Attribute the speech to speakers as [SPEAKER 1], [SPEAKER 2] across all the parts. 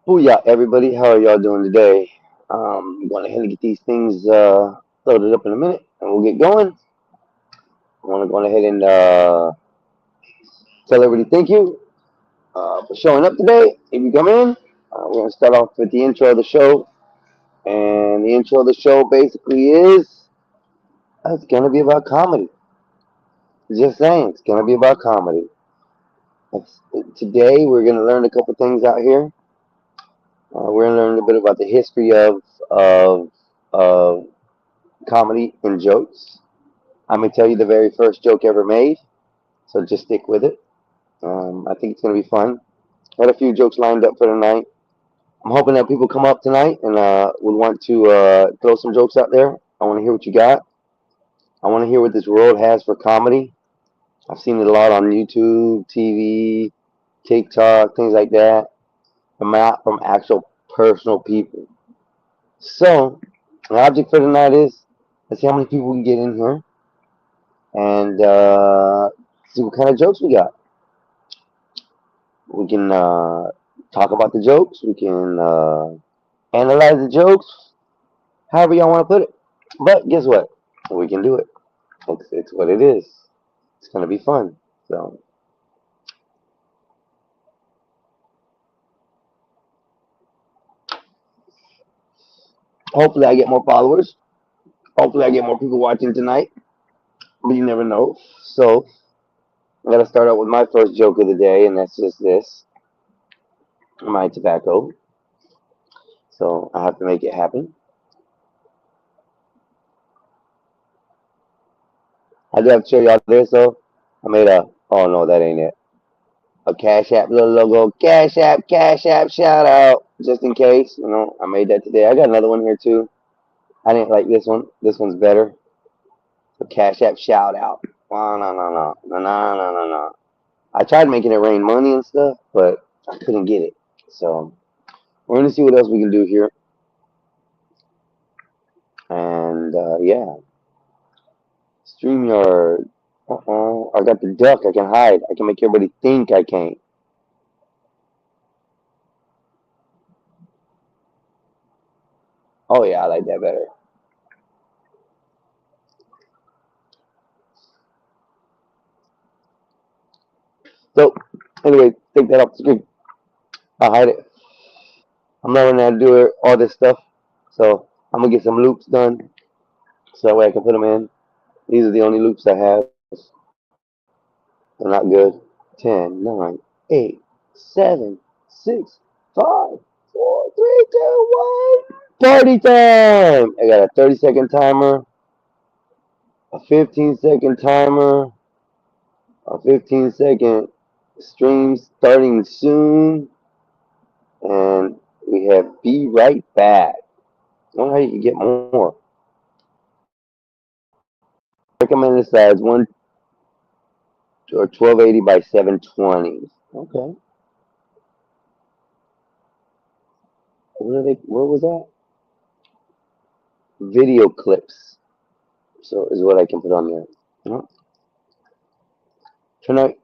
[SPEAKER 1] Booyah, everybody. How are y'all doing today? I'm going ahead and get these things loaded up in a minute, and we'll get going. I want to go ahead and tell everybody thank you for showing up today. If you come in, we're going to start off with the intro of the show. And the intro of the show basically is it's going to be about comedy. Just saying, it's going to be about comedy. It's, Today, we're going to learn a couple things out here. We're going to learn a bit about the history of, of comedy and jokes. I'm gonna tell you the very first joke ever made, so just stick with it. I think it's gonna be fun. Had a few jokes lined up for tonight. I'm hoping that people come up tonight and would want to throw some jokes out there. I want to hear what you got. I want to hear what this world has for comedy. I've seen it a lot on YouTube, TV, TikTok, things like that, from actual personal people. So the object for tonight is let's see how many people we can get in here and see what kind of jokes we got. We can talk about the jokes. We can analyze the jokes, however y'all want to put it. But guess what? We can do it. It's what it is. It's gonna be fun. So hopefully I get more followers. Hopefully I get more people watching tonight. But you never know. So I gotta start out with my first joke of the day, and that's just this: my tobacco. So I have to make it happen. I do have to show y'all this though. I made a. Oh no, that ain't it. A Cash App little logo. Cash App, shout out. Just in case, I made that today. I got another one here too. I didn't like this one. This one's better. A Cash App shout out. Oh, no, no, no, no, no, no, no, no. I tried making it rain money and stuff, but I couldn't get it. So we're gonna see what else we can do here. And yeah, StreamYard. I got the duck. I can hide. I can make everybody think I can't. Oh yeah, I like that better. So anyway, take that off the screen. I'll hide it. I'm not gonna do it, all this stuff. So I'm gonna get some loops done so that way I can put them in. These are the only loops I have. They're not good. 10, 9, 8, 7, 6, 5, 4, 3, 2, 1. Party time! I got a 30-second timer, a 15-second timer, a 15-second stream starting soon, and we have Be Right Back. I don't know how you can get more. Recommended size 1 or 1280 by 720. Okay. What was that? Video clips. So is what I can put on there. Uh, Tonight,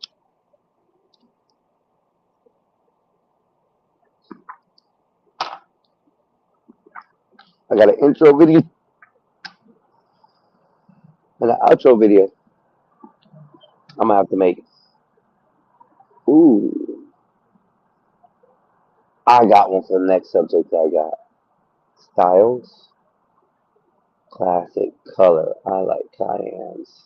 [SPEAKER 1] I got an intro video and an outro video. I'm gonna have to make. Ooh, I got one for the next subject. I got styles, classic color. I like Cayennes.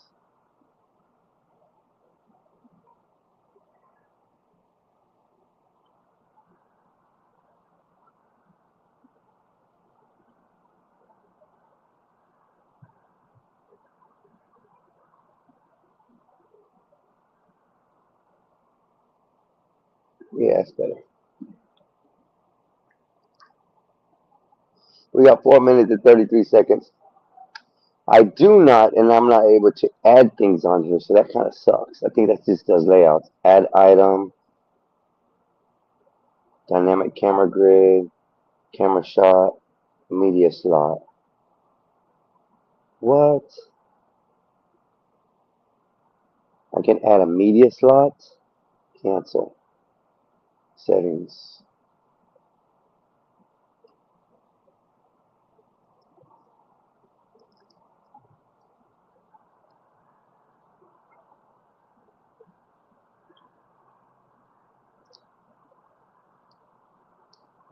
[SPEAKER 1] Yeah, that's better. We got 4 minutes and 33 seconds. I do not, and I'm not able to add things on here, so that kind of sucks. I think that just does layouts. Add item, dynamic camera grid, camera shot, media slot. What? I can add a media slot? Cancel. Settings.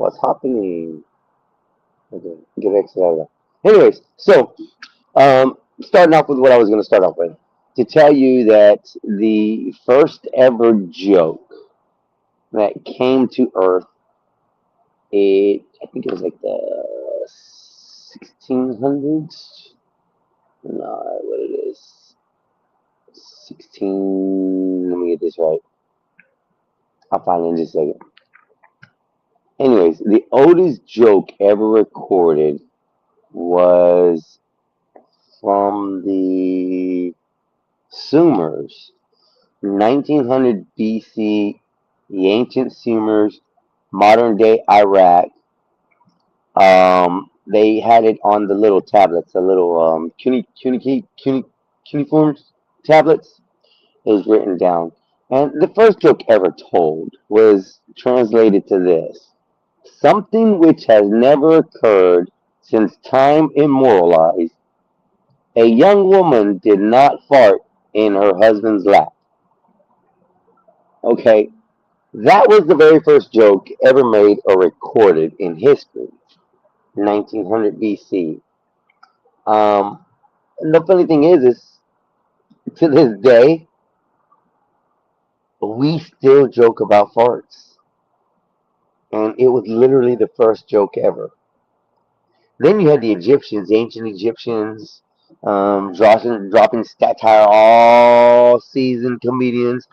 [SPEAKER 1] What's happening? Okay, get exit out of that. Anyways, so starting off with what I was going to start off with, to tell you that the first ever joke that came to Earth, I think it was like the 1600s. No, what it is, 16. Let me get this right. I'll find it in just a second. Anyways, the oldest joke ever recorded was from the Sumers, 1900 BC, the ancient Sumers, modern day Iraq. They had it on the little tablets, the little cuneiform tablets. It was written down. And the first joke ever told was translated to this: something which has never occurred since time immemorialized. A young woman did not fart in her husband's lap. Okay, that was the very first joke ever made or recorded in history, 1900 BC. And the funny thing is to this day, we still joke about farts. And it was literally the first joke ever. Then you had the Egyptians, the ancient Egyptians, dropping satire, all seasoned comedians.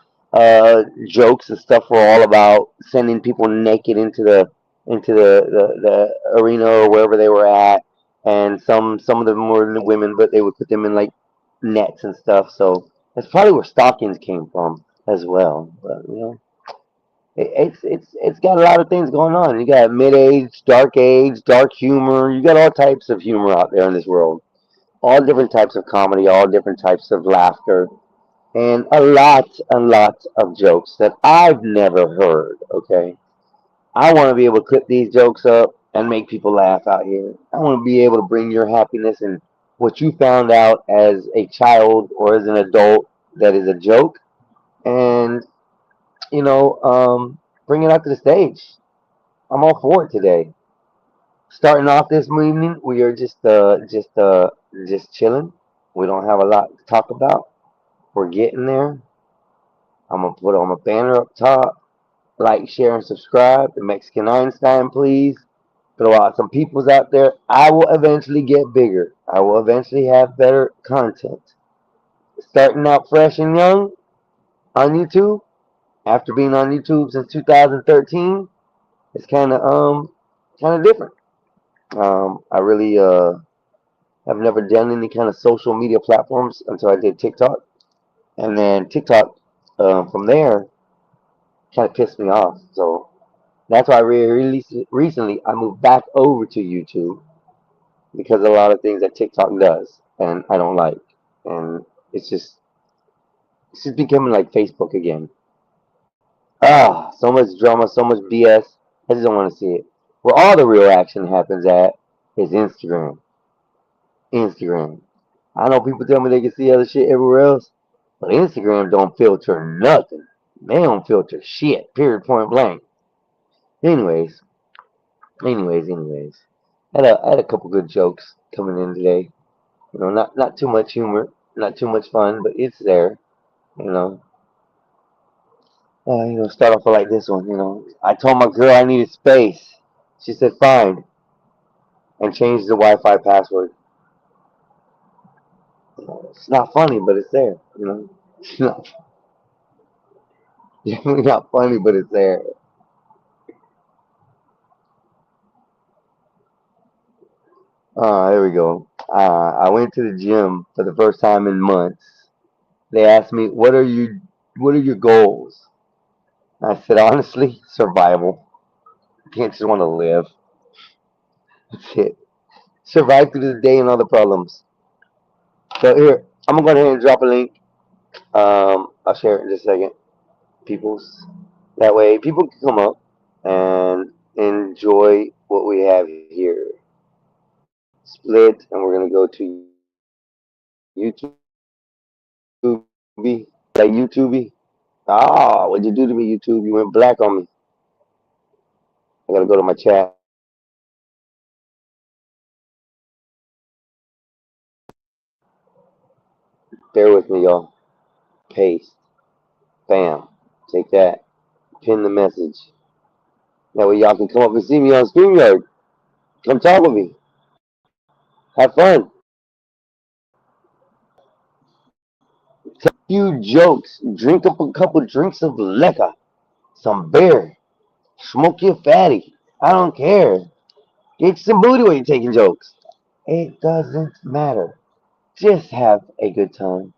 [SPEAKER 1] Jokes and stuff were all about sending people naked into the arena or wherever they were at, and some of them were the women, but they would put them in like nets and stuff. So that's probably where stockings came from as well. But it's got a lot of things going on. You got age, dark humor. You got all types of humor out there in this world. All different types of comedy, all different types of laughter, and a lot of jokes that I've never heard. Okay, I want to be able to clip these jokes up and make people laugh out here. I want to be able to bring your happiness and what you found out as a child or as an adult that is a joke, and you know, bring it out to the stage. I'm all for it today. Starting off this evening, we are just chilling. We don't have a lot to talk about. We're getting there. I'm gonna put on a banner up top. Like, share, and subscribe. The Mexican Einstein, please. Throw out some peoples out there. I will eventually get bigger. I will eventually have better content. Starting out fresh and young on YouTube. After being on YouTube since 2013, it's kind of different. I really have never done any kind of social media platforms until I did TikTok, and then TikTok from there kind of pissed me off. So that's why really recently I moved back over to YouTube because a lot of things that TikTok does and I don't like, and it's just it's just becoming like Facebook again. So much drama, so much BS. I just don't want to see it. Where all the real action happens at is Instagram. Instagram. I know people tell me they can see other shit everywhere else, but Instagram don't filter nothing. They don't filter shit. Period. Point blank. Anyways, anyways. I had a couple good jokes coming in today. Not too much humor, not too much fun, but it's there. You know. Start off with like this one. I told my girl I needed space. She said fine, and changed the Wi-Fi password. It's not funny, but it's there. It's not definitely not funny, but it's there. There we go. I went to the gym for the first time in months. They asked me, what are your goals?" I said, honestly, survival. You can't just want to live. That's it. Survive through the day and all the problems. So here, I'm gonna go ahead and drop a link. I'll share it in just a second, peoples. That way, people can come up and enjoy what we have here. Split, and we're gonna go to YouTube. Like YouTube. What'd you do to me, YouTube? You went black on me. I gotta go to my chat. Bear with me, y'all. Paste. Bam. Take that. Pin the message. That way y'all can come up and see me on StreamYard. Come talk with me. Have fun. Tell a few jokes. Drink up a couple drinks of liquor. Some beer. Smoke your fatty. I don't care. Get some booty when you're taking jokes. It doesn't matter. Just have a good time.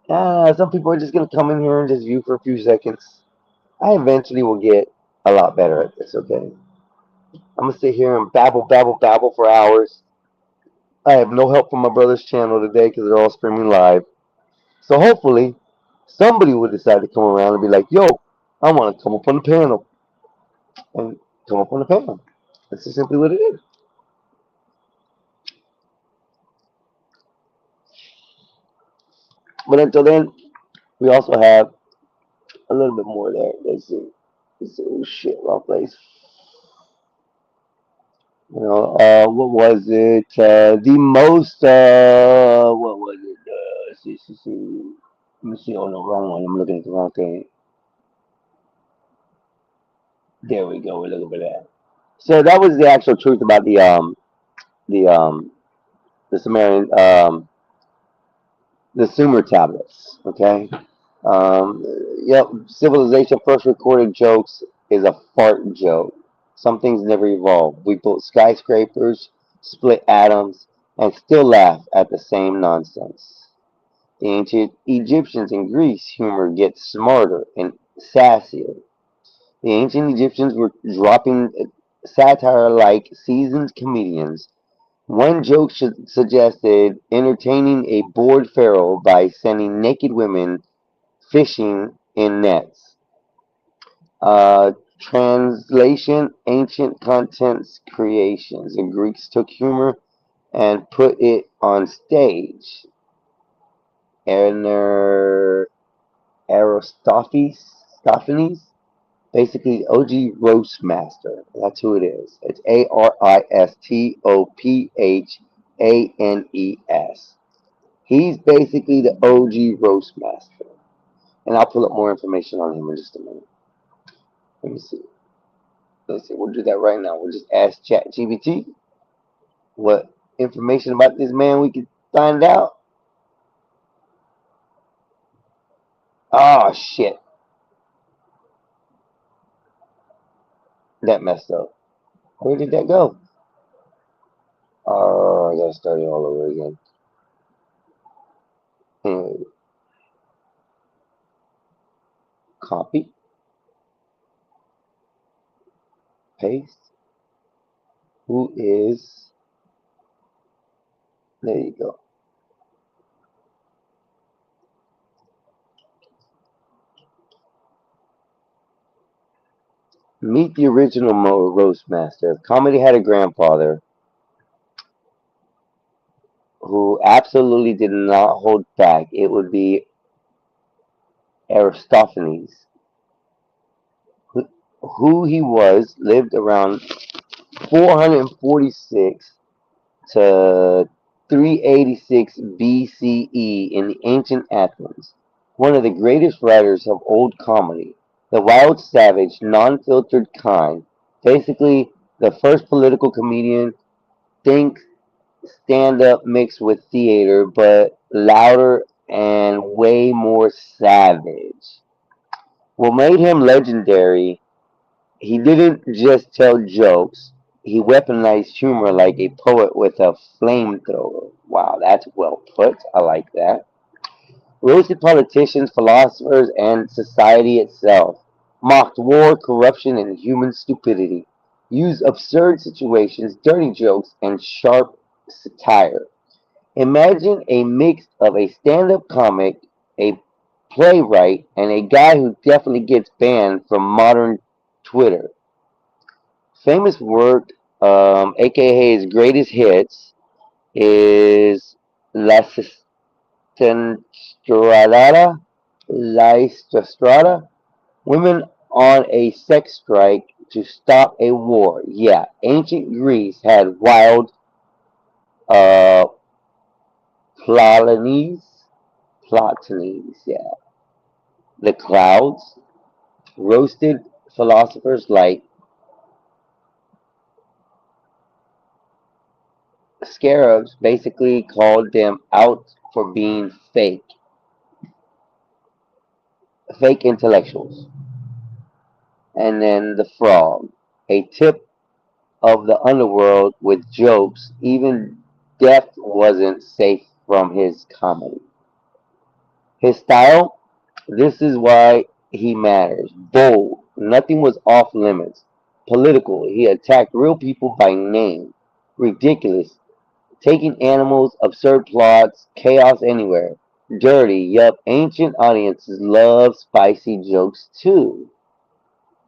[SPEAKER 1] Some people are just gonna come in here and just view for a few seconds. I eventually will get a lot better at this, okay? I'm gonna sit here and babble, babble, babble for hours. I have no help from my brother's channel today because they're all streaming live. So hopefully, somebody will decide to come around and be like, yo, I want to come up on the panel. And come up on the panel. That's just simply what it is. But until then, we also have a little bit more there. Let's see. Oh shit, wrong place. What was it? The most, what was it? See. Let me see. Oh, no, wrong one. I'm looking at the wrong thing. There we go. We're looking for that. So that was the actual truth about the the Sumerian the Sumer tablets. Okay. Yep. Civilization first recorded jokes is a fart joke. Some things never evolved. We built skyscrapers, split atoms, and still laugh at the same nonsense. The ancient Egyptians and Greece humor gets smarter and sassier. The ancient Egyptians were dropping satire like seasoned comedians. One joke suggested entertaining a bored pharaoh by sending naked women fishing in nets. Translation: ancient contents creations. The Greeks took humor and put it on stage. Aristophanes, basically OG roast master. That's who it is. It's Aristophanes. He's basically the OG roast master. And I'll pull up more information on him in just a minute. Let me see. Let's see. We'll do that right now. We'll just ask ChatGPT what information about this man we can find out. Oh shit. That messed up. Where did that go? Oh, I gotta start it all over again. Copy, paste. Who is? There you go. Meet the original roast master. If comedy had a grandfather who absolutely did not hold back, it would be Aristophanes. Who he was lived around 446 to 386 BCE in the ancient Athens. One of the greatest writers of old comedy, the wild, savage, non-filtered kind. Basically, the first political comedian. Think stand-up mixed with theater, but louder and way more savage. What made him legendary, he didn't just tell jokes, he weaponized humor like a poet with a flamethrower. Wow, that's well put. I like that. Roasted politicians, philosophers, and society itself. Mocked war, corruption, and human stupidity. Used absurd situations, dirty jokes, and sharp satire. Imagine a mix of a stand-up comic, a playwright, and a guy who definitely gets banned from modern Twitter. Famous work, aka his greatest hits, is La Sistrada, La Istrastrada, Women on a Sex Strike, to stop a war. Yeah, ancient Greece had wild uh, Plotinus, Plotinus, yeah. The clouds roasted philosophers like scarabs, basically called them out for being fake intellectuals. And then the frog, a tip of the underworld with jokes. Even death wasn't safe from his comedy. His style, this is why he matters. Bold, nothing was off limits. Political, he attacked real people by name. Ridiculous, taking animals, absurd plots, chaos anywhere. Dirty, yup, ancient audiences love spicy jokes too.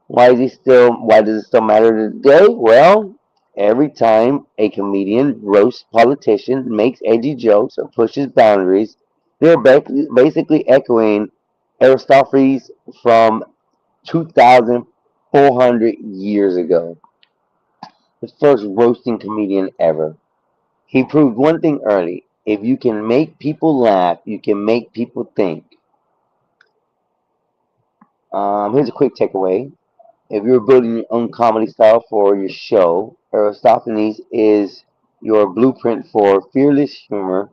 [SPEAKER 1] Why does it still matter today? Well, every time a comedian roasts politicians, makes edgy jokes, or pushes boundaries, they're basically echoing Aristophanes from 2,400 years ago, the first roasting comedian ever. He proved one thing early: if you can make people laugh, you can make people think. Here's a quick takeaway. If you're building your own comedy style for your show, Aristophanes is your blueprint for fearless humor,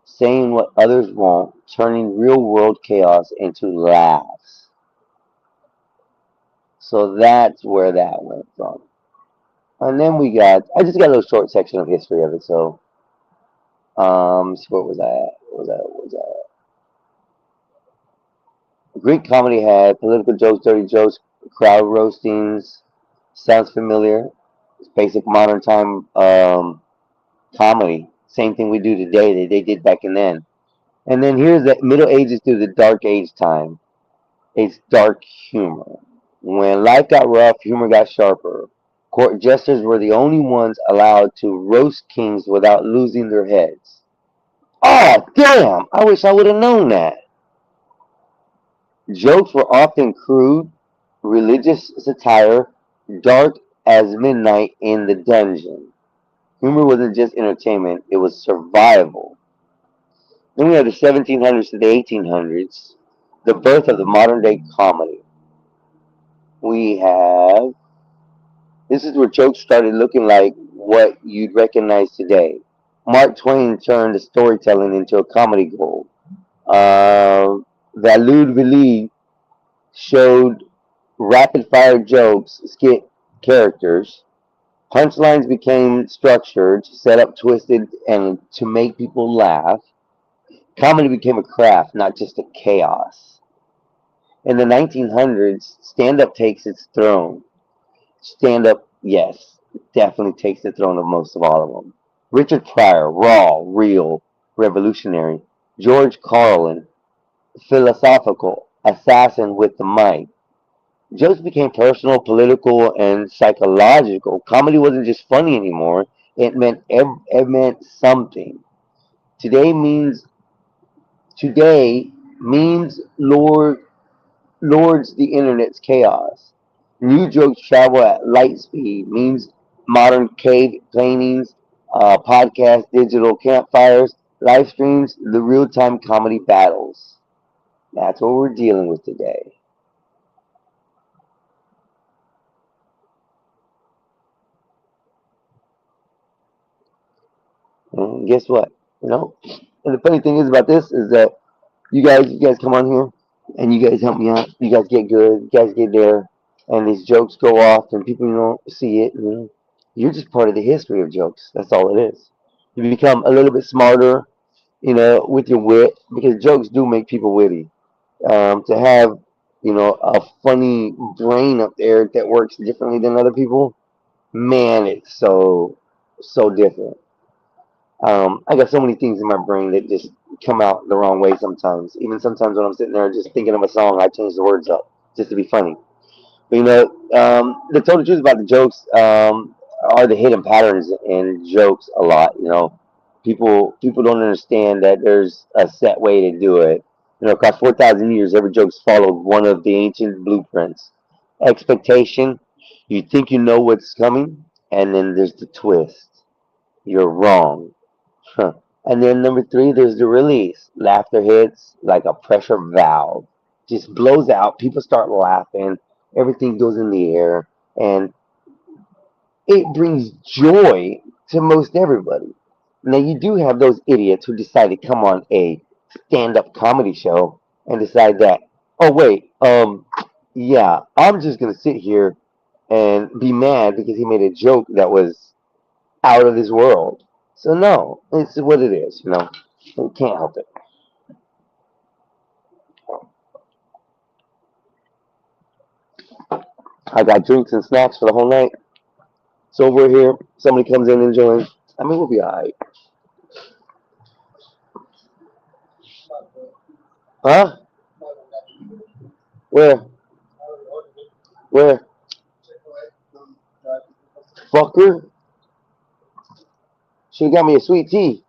[SPEAKER 1] saying what others won't, turning real world chaos into laughs. So that's where that went from. And then I just got a little short section of history of it. So, so what was that? What was that? Greek comedy had political jokes, dirty jokes, crowd roastings. Sounds familiar? It's basic modern time comedy. Same thing we do today that they did back in then. And then here's the Middle Ages through the Dark Age time. It's dark humor. When life got rough, humor got sharper. Court jesters were the only ones allowed to roast kings without losing their heads. Oh, damn! I wish I would have known that. Jokes were often crude, religious satire, dark as midnight in the dungeon. Humor wasn't just entertainment, it was survival. Then we have the 1700s to the 1800s, the birth of the modern day comedy. We have, this is where jokes started looking like what you'd recognize today. Mark Twain turned the storytelling into a comedy gold. Vaudeville showed rapid fire jokes, skit characters. Punchlines became structured, set up, twisted, and to make people laugh. Comedy became a craft, not just a chaos. In the 1900s, stand up takes its throne. Stand up, yes, definitely takes the throne of most of all of them. Richard Pryor, raw, real, revolutionary. George Carlin, philosophical, assassin with the mic. Jokes became personal, political, and psychological. Comedy wasn't just funny anymore. It meant something. Today means today memes lords the internet's chaos. New jokes travel at light speed. Memes, modern cave paintings, podcasts, digital campfires, live streams, the real-time comedy battles. That's what we're dealing with today. And guess what? You know, and the funny thing is about this is that you guys come on here and you guys help me out. You guys get good. You guys get there, and these jokes go off, and people see it. You're just part of the history of jokes. That's all it is. You become a little bit smarter, with your wit, because jokes do make people witty. To have a funny brain up there that works differently than other people, man, it's so different. I got so many things in my brain that just come out the wrong way sometimes. Even sometimes when I'm sitting there just thinking of a song, I change the words up just to be funny. But the total truth about the jokes are the hidden patterns in jokes a lot. People don't understand that there's a set way to do it. Across 4,000 years, every joke's followed one of the ancient blueprints: expectation, You think you know what's coming, and then there's the twist. You're wrong. Huh. And then number three, there's the release. Laughter hits like a pressure valve. Just blows out. People start laughing. Everything goes in the air. And it brings joy to most everybody. Now, you do have those idiots who decide to come on a stand up comedy show and decide that, oh, wait, yeah, I'm just going to sit here and be mad because he made a joke that was out of this world. So, no, it's what it is, you know. You can't help it. I got drinks and snacks for the whole night. So, we're here. Somebody comes in and joins. I mean, we'll be all right. Huh? Where? Where? Fucker. Should have got me a sweet tea.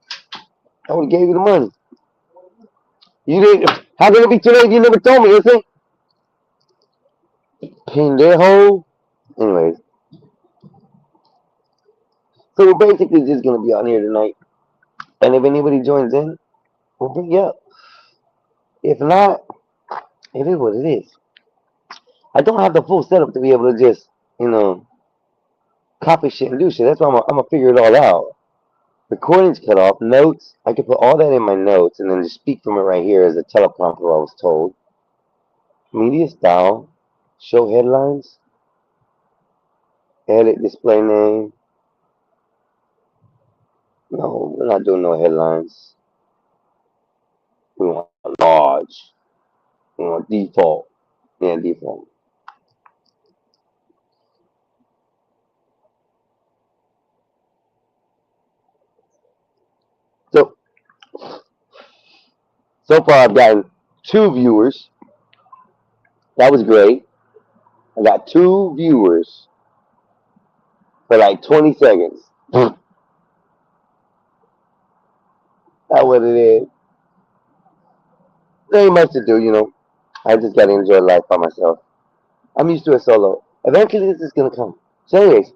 [SPEAKER 1] I would have gave you the money. You didn't. How can it be too late? You never told me, is it? Pendejo. Anyways, so we're basically just gonna be on here tonight, and if anybody joins in, we'll bring you up. If not, it is what it is. I don't have the full setup to be able to just, you know, copy shit and do shit. That's why I'm gonna figure it all out. Recordings cut off, notes. I could put all that in my notes and then just speak from it right here as a teleprompter I was told. Media style, show headlines, edit display name. No, we're not doing no headlines. We want large. We want default. Yeah, default. So so far I've gotten 2 viewers. That was great. I got 2 viewers for like 20 seconds. That's what it is. There ain't much to do, you know. I just gotta enjoy life by myself. I'm used to a solo. Eventually this is gonna come. So anyways,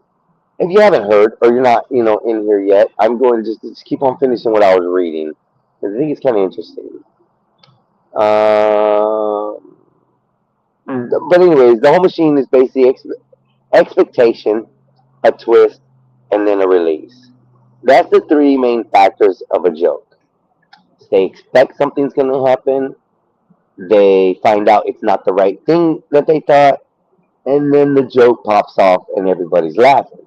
[SPEAKER 1] if you haven't heard or you're not, you know, in here yet, I'm going to just keep on finishing what I was reading. I think it's kind of interesting. Um, but anyways, the whole machine is basically expectation, a twist, and then a release. That's the three main factors of a joke. They expect something's going to happen, they find out it's not the right thing that they thought, and then the joke pops off and everybody's laughing.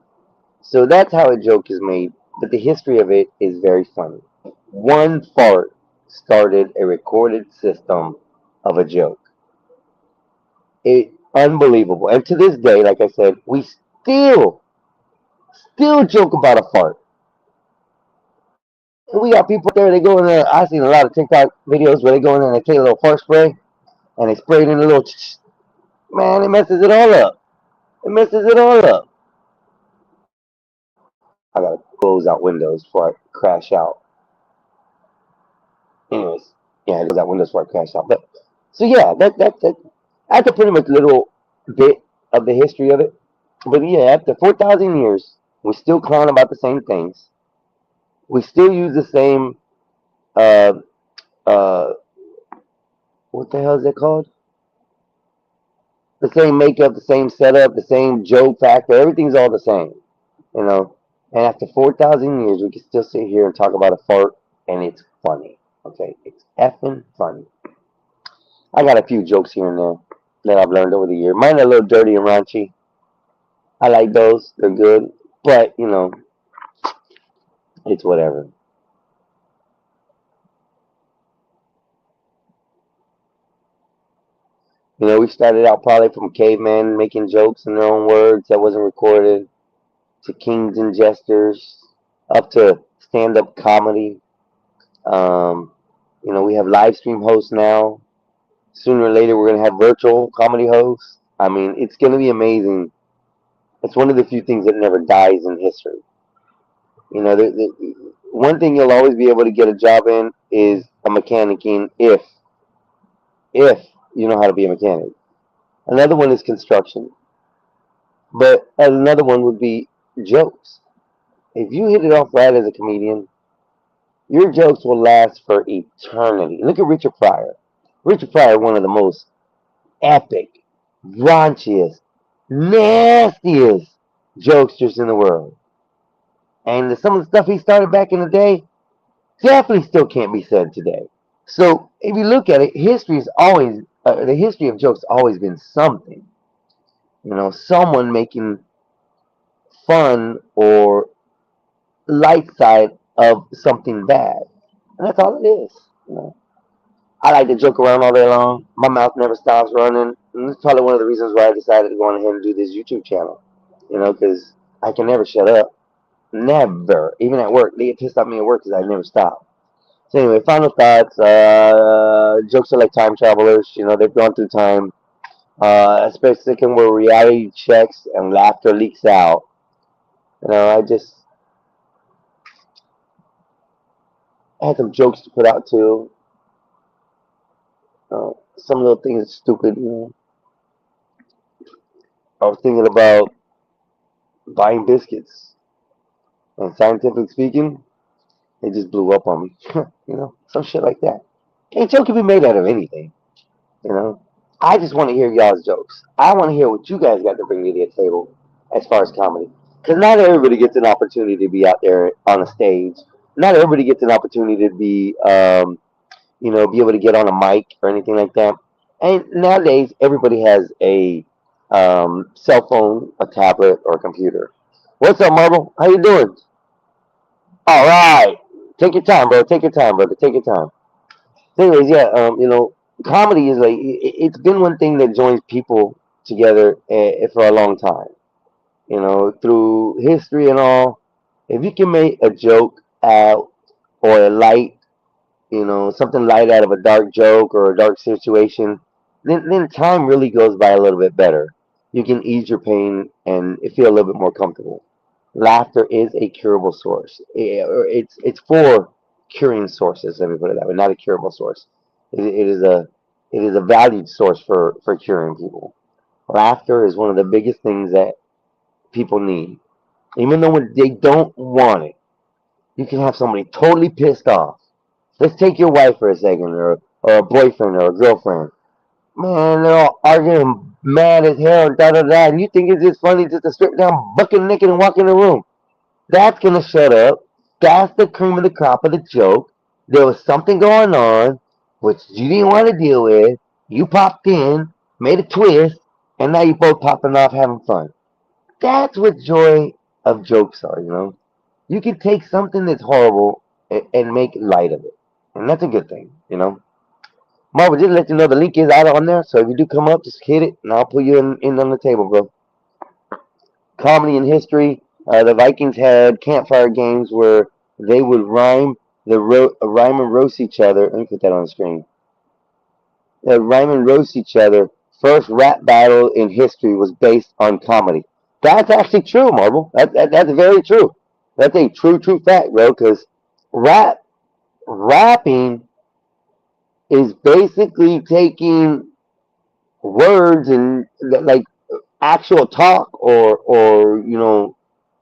[SPEAKER 1] So that's how a joke is made, but the history of it is very funny. One fart started a recorded system of a joke. It unbelievable. And to this day, like I said, we still joke about a fart. And we got people there, they go in there. I've seen a lot of TikTok videos where they go in there and they take a little fart spray and they spray it in a little man, it messes it all up. It messes it all up. I gotta close out windows before I crash out. Anyways, yeah, close out windows before I crash out. But so yeah, that's a pretty much little bit of the history of it. But yeah, after 4,000 years, we still clown about the same things. We still use the same uh uh what the hell is it called? The same makeup, the same setup, the same joke factor. Everything's all the same, you know. And after 4,000 years, we can still sit here and talk about a fart, and it's funny. Okay, it's effing funny. I got a few jokes here and there that I've learned over the year. Mine are a little dirty and raunchy. I like those; they're good. But you know, it's whatever. You know, we started out probably from cavemen making jokes in their own words that wasn't recorded, to kings and jesters, up to stand-up comedy. Um, you know, we have live stream hosts now. Sooner or later, we're gonna have virtual comedy hosts. I mean, it's gonna be amazing. It's one of the few things that never dies in history. You know, one thing you'll always be able to get a job in is a mechanic in if you know how to be a mechanic. Another one is construction. But another one would be jokes. If you hit it off right as a comedian, your jokes will last for eternity. Look at Richard Pryor. Richard Pryor, one of the most epic, raunchiest, nastiest jokesters in the world. And some of the stuff he started back in the day definitely still can't be said today. So if you look at it, history is always the history of jokes has always been something. Someone making fun or light side of something bad, and that's all it is. You know, I like to joke around all day long. My mouth never stops running, and that's probably one of the reasons why I decided to go on ahead and do this YouTube channel. Because I can never shut up. Never, even at work, they get pissed at me at work because I never stop. So anyway, final thoughts. Jokes are like time travelers. They've gone through time. Especially where reality checks and laughter leaks out. I had some jokes to put out too. Some little things are stupid. I was thinking about buying biscuits, and scientifically speaking, it just blew up on me. Some shit like that. A joke can be made out of anything. You know, I just want to hear y'all's jokes. I want to hear what you guys got to bring to the table as far as comedy. Because not everybody gets an opportunity to be out there on a stage. Not everybody gets an opportunity to be able to get on a mic or anything like that. And nowadays, everybody has a cell phone, a tablet, or a computer. What's up, Marble? How you doing? All right. Take your time, bro. Take your time, brother. Take your time. Anyways, yeah, comedy is like it's been one thing that joins people together for a long time. Through history and all. If you can make a joke out or a light, something light out of a dark joke or a dark situation, then time really goes by a little bit better. You can ease your pain and feel a little bit more comfortable. Laughter is a curable source. It's for curing sources. Let me put it that way. Not a curable source. It is a valued source for curing people. Laughter is one of the biggest things that people need, even though when they don't want it. You can have somebody totally pissed off. Let's take your wife for a second, or a boyfriend or a girlfriend. Man, they're all arguing, mad as hell, and da da da. And you think it's just funny just to strip down, bucket naked, and walk in the room. That's gonna shut up. That's the cream of the crop of the joke. There was something going on which you didn't want to deal with. You popped in, made a twist, and now you both popping off having fun. That's what joy of jokes are. You can take something that's horrible and make light of it. And that's a good thing. Marvel, just let you know the link is out on there. So if you do come up, just hit it and I'll put you in on the table, bro. Comedy and history. The Vikings had campfire games where they would rhyme and roast each other. Let me put that on the screen. Rhyme and roast each other. First rap battle in history was based on comedy. That's actually true, Marvel. That's very true. That's a true fact, bro. Because rapping is basically taking words and like actual talk or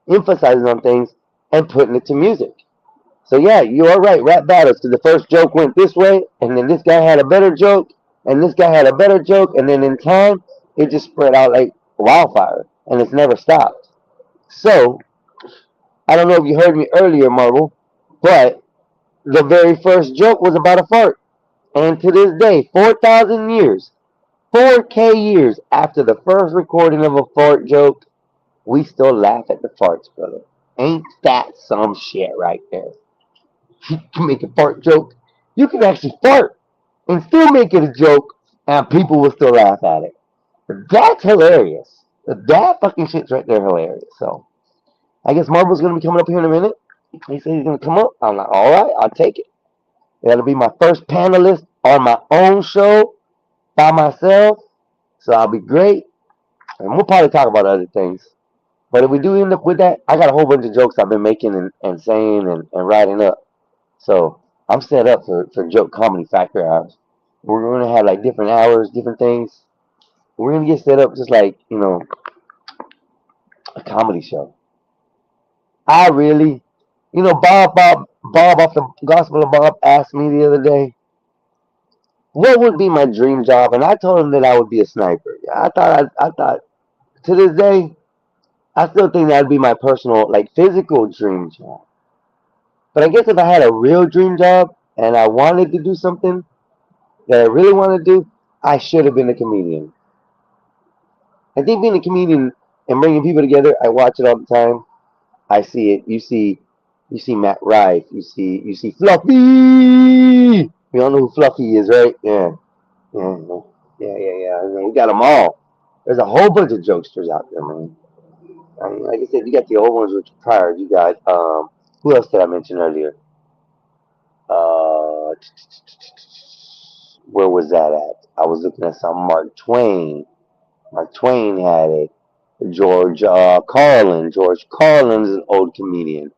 [SPEAKER 1] emphasizing on things and putting it to music. So yeah, you are right. Rap battles. So the first joke went this way, and then this guy had a better joke, and this guy had a better joke, and then in time it just spread out like wildfire, and it's never stopped. So I don't know if you heard me earlier, Marvel, but the very first joke was about a fart, and to this day, 4,000 years, 4K years after the first recording of a fart joke, we still laugh at the farts, brother. Ain't that some shit right there? You can make a fart joke. You can actually fart and still make it a joke, and people will still laugh at it. That's hilarious. That fucking shit's right there hilarious. So I guess Marvel's gonna be coming up here in a minute. He said he's gonna come up. I'm like, all right, I'll take it. That'll be my first panelist on my own show by myself. So I'll be great. And we'll probably talk about other things. But if we do end up with that, I got a whole bunch of jokes I've been making and saying and writing up. So I'm set up for joke comedy factor hours. We're gonna have like different hours, different things. We're gonna get set up just like A comedy show. I really, Bob off the Gospel of Bob asked me the other day, what would be my dream job, and I told him that I would be a sniper. I thought to this day, I still think that'd be my personal, like, physical dream job. But I guess if I had a real dream job and I wanted to do something that I really want to do, I should have been a comedian. I think being a comedian and bringing people together, I watch it all the time. I see it. You see Matt Rife. You see Fluffy. You all know who Fluffy is, right? Yeah, yeah, yeah. We got them all. There's a whole bunch of jokesters out there, man. I mean, like I said, you got the old ones, Richard Pryor. You got who else did I mention earlier? Uh, where was that at? I was looking at some Mark Twain. Mark Twain had it. George Carlin. George Carlin's an old comedian.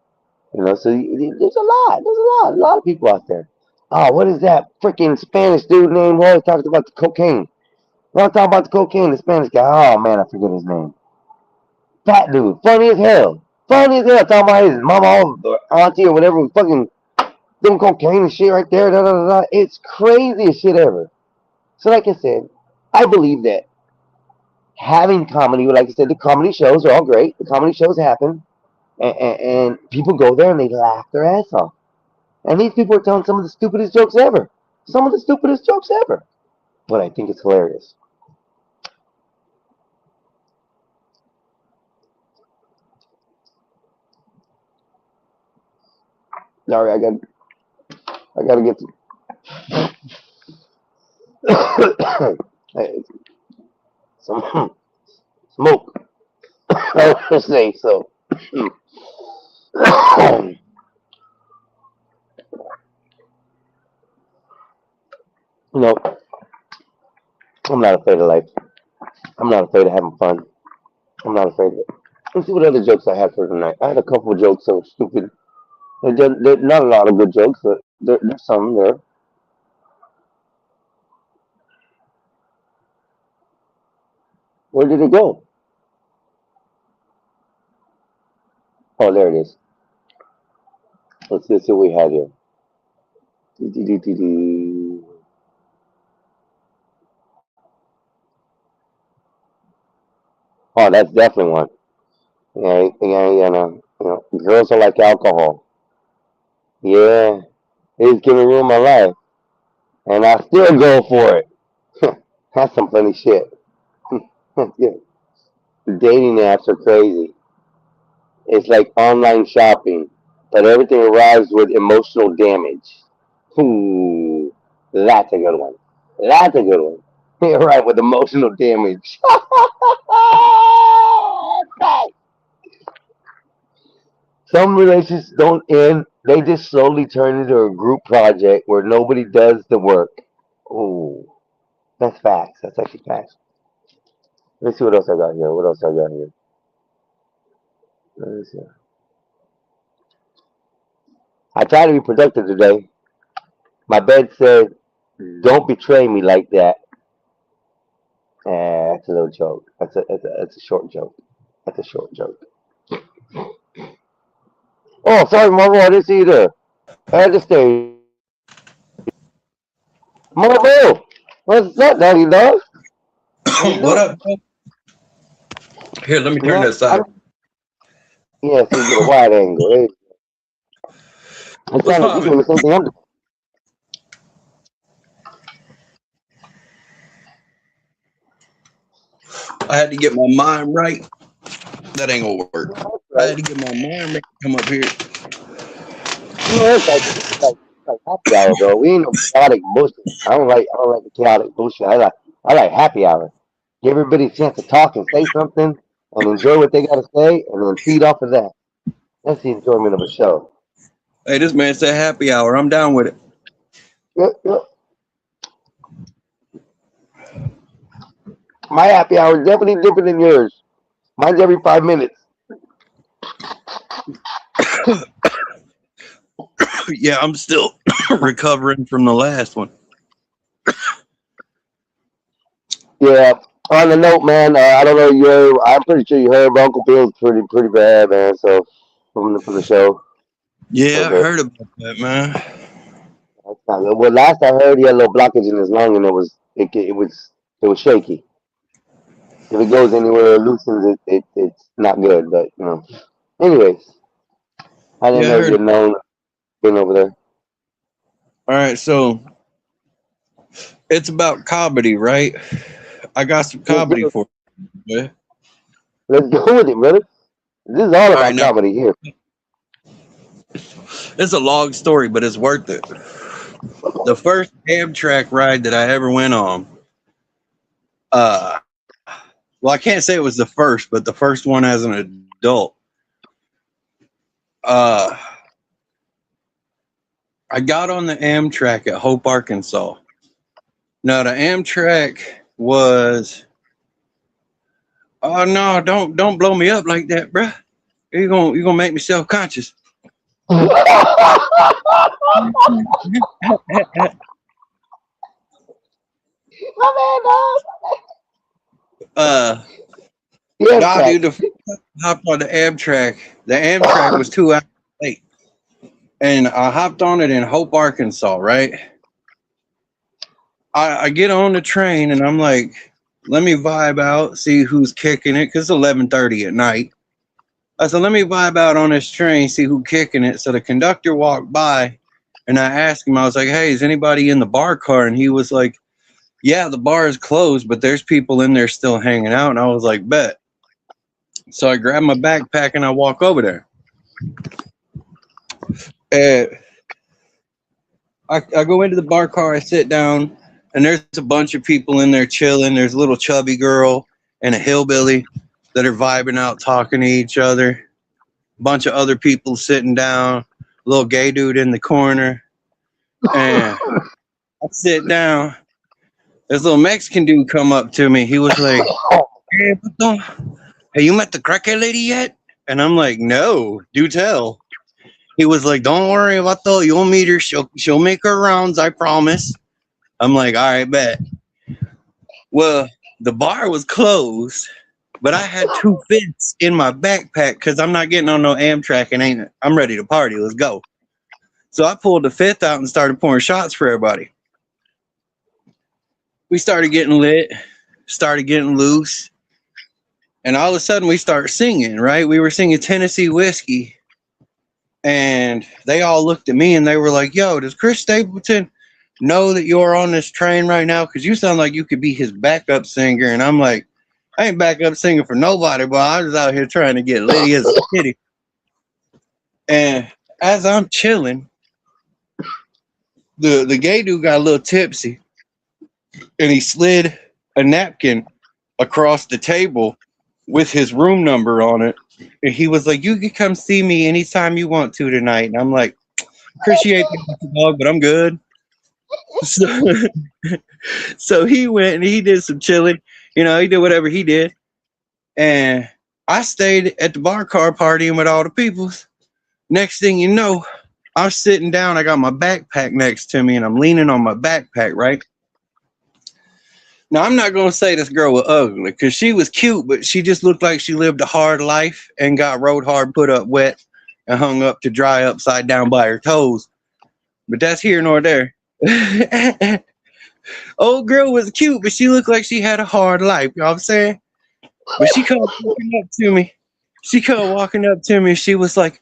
[SPEAKER 1] So there's a lot of people out there. Oh, what is that freaking Spanish dude name who always talks about the cocaine? When I talk about the cocaine, the Spanish guy, oh man, I forget his name. Fat dude, funny as hell. Funny as hell, talking about his mama or auntie or whatever was fucking doing cocaine and shit right there. Da, da, da, da. It's craziest shit ever. So like I said, I believe that having comedy, like I said, the comedy shows are all great. The comedy shows happen. And people go there and they laugh their ass off. And these people are telling some of the stupidest jokes ever. Some of the stupidest jokes ever. But I think it's hilarious. Sorry, I gotta get some smoke. I was say so. No, I'm not afraid of life. I'm not afraid of having fun. I'm not afraid of it. Let's see what other jokes I had for tonight. I had a couple of jokes that were stupid. They're not a lot of good jokes, but there's some there. Where did it go? Oh, there it is. Let's see what we had here. Oh, that's definitely one. Girls are like alcohol. Yeah, it's gonna ruin my life, and I still go for it. That's some funny shit. Yeah. Dating apps are crazy. It's like online shopping, but everything arrives with emotional damage. Ooh, that's a good one. That's a good one. You're right, with emotional damage. Some relationships don't end; they just slowly turn into a group project where nobody does the work. Ooh, that's facts. That's actually facts. Let's see what else I got here. What else I got here? Let me see. I try to be productive today. My bed said, "Don't betray me like that." That's a little joke. That's a short joke. That's a short joke. Oh, sorry, Marvel. I didn't see you there. I had to stay. Marvel, what's up, Daddy Dog? How you
[SPEAKER 2] What
[SPEAKER 1] doing?
[SPEAKER 2] up, bro? Here, let me turn
[SPEAKER 1] No,
[SPEAKER 2] that side.
[SPEAKER 1] yeah, so you get a wide angle. Hey, I'm
[SPEAKER 2] What's
[SPEAKER 1] trying to. You're
[SPEAKER 2] poppin'?
[SPEAKER 1] doing the same thing I'm doing.
[SPEAKER 2] I had to get my mind right. That ain't gonna work. I
[SPEAKER 1] Right.
[SPEAKER 2] had to get my mind right to come up here.
[SPEAKER 1] It's like happy hour, bro. We ain't no chaotic bullshit. I don't like the chaotic bullshit. I like happy hour. Give everybody a chance to talk and say something and enjoy what they gotta say and then feed off of that. That's the enjoyment of a show.
[SPEAKER 2] Hey, this man said happy hour. I'm down with it.
[SPEAKER 1] Yep, yep. My happy hour is definitely different than yours. Mine's every 5 minutes.
[SPEAKER 2] Yeah, I'm still recovering from the last one.
[SPEAKER 1] Yeah, On the note, man, I don't know. You heard, I'm pretty sure you heard, but Uncle Bill's pretty bad, man. So from the show.
[SPEAKER 2] Yeah, I
[SPEAKER 1] Okay,
[SPEAKER 2] heard about that, man.
[SPEAKER 1] that's not good. Well, last I heard, he had a little blockage in his lung, and it was shaky. If it goes anywhere or loosens, it's not good. But anyways, I didn't
[SPEAKER 2] Yeah, I
[SPEAKER 1] know
[SPEAKER 2] heard.
[SPEAKER 1] you'd known been over there.
[SPEAKER 2] All right, so it's about comedy, right? I got some
[SPEAKER 1] Let's
[SPEAKER 2] comedy
[SPEAKER 1] do it.
[SPEAKER 2] for you. Yeah?
[SPEAKER 1] Let's go with it, brother. This is all
[SPEAKER 2] All right,
[SPEAKER 1] about
[SPEAKER 2] now
[SPEAKER 1] comedy here.
[SPEAKER 2] it's a long story, but it's worth it. The first Amtrak ride that I ever went on, uh, well, I can't say it was the first, but the first one as an adult. Uh, I got on the Amtrak at Hope, Arkansas. Now the Amtrak was. Oh no! Don't blow me up like that, bruh. You gonna make me self conscious. Uh,
[SPEAKER 1] Yeah,
[SPEAKER 2] nah,
[SPEAKER 1] Jack.
[SPEAKER 2] dude. The first time I hopped on the Amtrak. The Amtrak was 2 hours late, and I hopped on it in Hope, Arkansas. Right. I get on the train and I'm like, let me vibe out, see who's kicking it, cause it's 11:30 at night. I said, let me vibe out on this train, see who kicking it. So the conductor walked by, and I asked him, I was like, hey, is anybody in the bar car? And he was like, yeah, the bar is closed, but there's people in there still hanging out. And I was like, bet. So I grab my backpack and I walk over there. And I go into the bar car, I sit down, and there's a bunch of people in there chilling. There's a little chubby girl and a hillbilly that are vibing out, talking to each other. A bunch of other people sitting down, a little gay dude in the corner. And I sit down. This little Mexican dude come up to me. He was like, hey, have you met the crackhead lady yet? And I'm like, no, do tell. He was like, don't worry about that. You'll meet her. She'll make her rounds, I promise. I'm like, all right, bet. Well, the bar was closed, but I had 2 fifths in my backpack because I'm not getting on no Amtrak and I'm ready to party. Let's go. So I pulled the fifth out and started pouring shots for everybody. We started getting lit, started getting loose, and all of a sudden we start singing, right? We were singing Tennessee Whiskey, and they all looked at me and they were like, yo, does Chris Stapleton know that you're on this train right now? Because you sound like you could be his backup singer. And I'm like, I ain't backup singing for nobody, but I was out here trying to get litty as a kitty. And as I'm chilling, the gay dude got a little tipsy, and he slid a napkin across the table with his room number on it. And he was like, you can come see me anytime you want to tonight. And I'm like, appreciate the dog, but I'm good. So, so he went and he did some chilling. He did whatever he did. And I stayed at the bar car partying with all the peoples. Next thing you know, I'm sitting down. I got my backpack next to me and I'm leaning on my backpack, right? Now, I'm not going to say this girl was ugly because she was cute, but she just looked like she lived a hard life and got rode hard, put up wet, and hung up to dry upside down by her toes. But that's here nor there. Old girl was cute, but she looked like she had a hard life. You know what I'm saying? But she come walking up to me. She was like,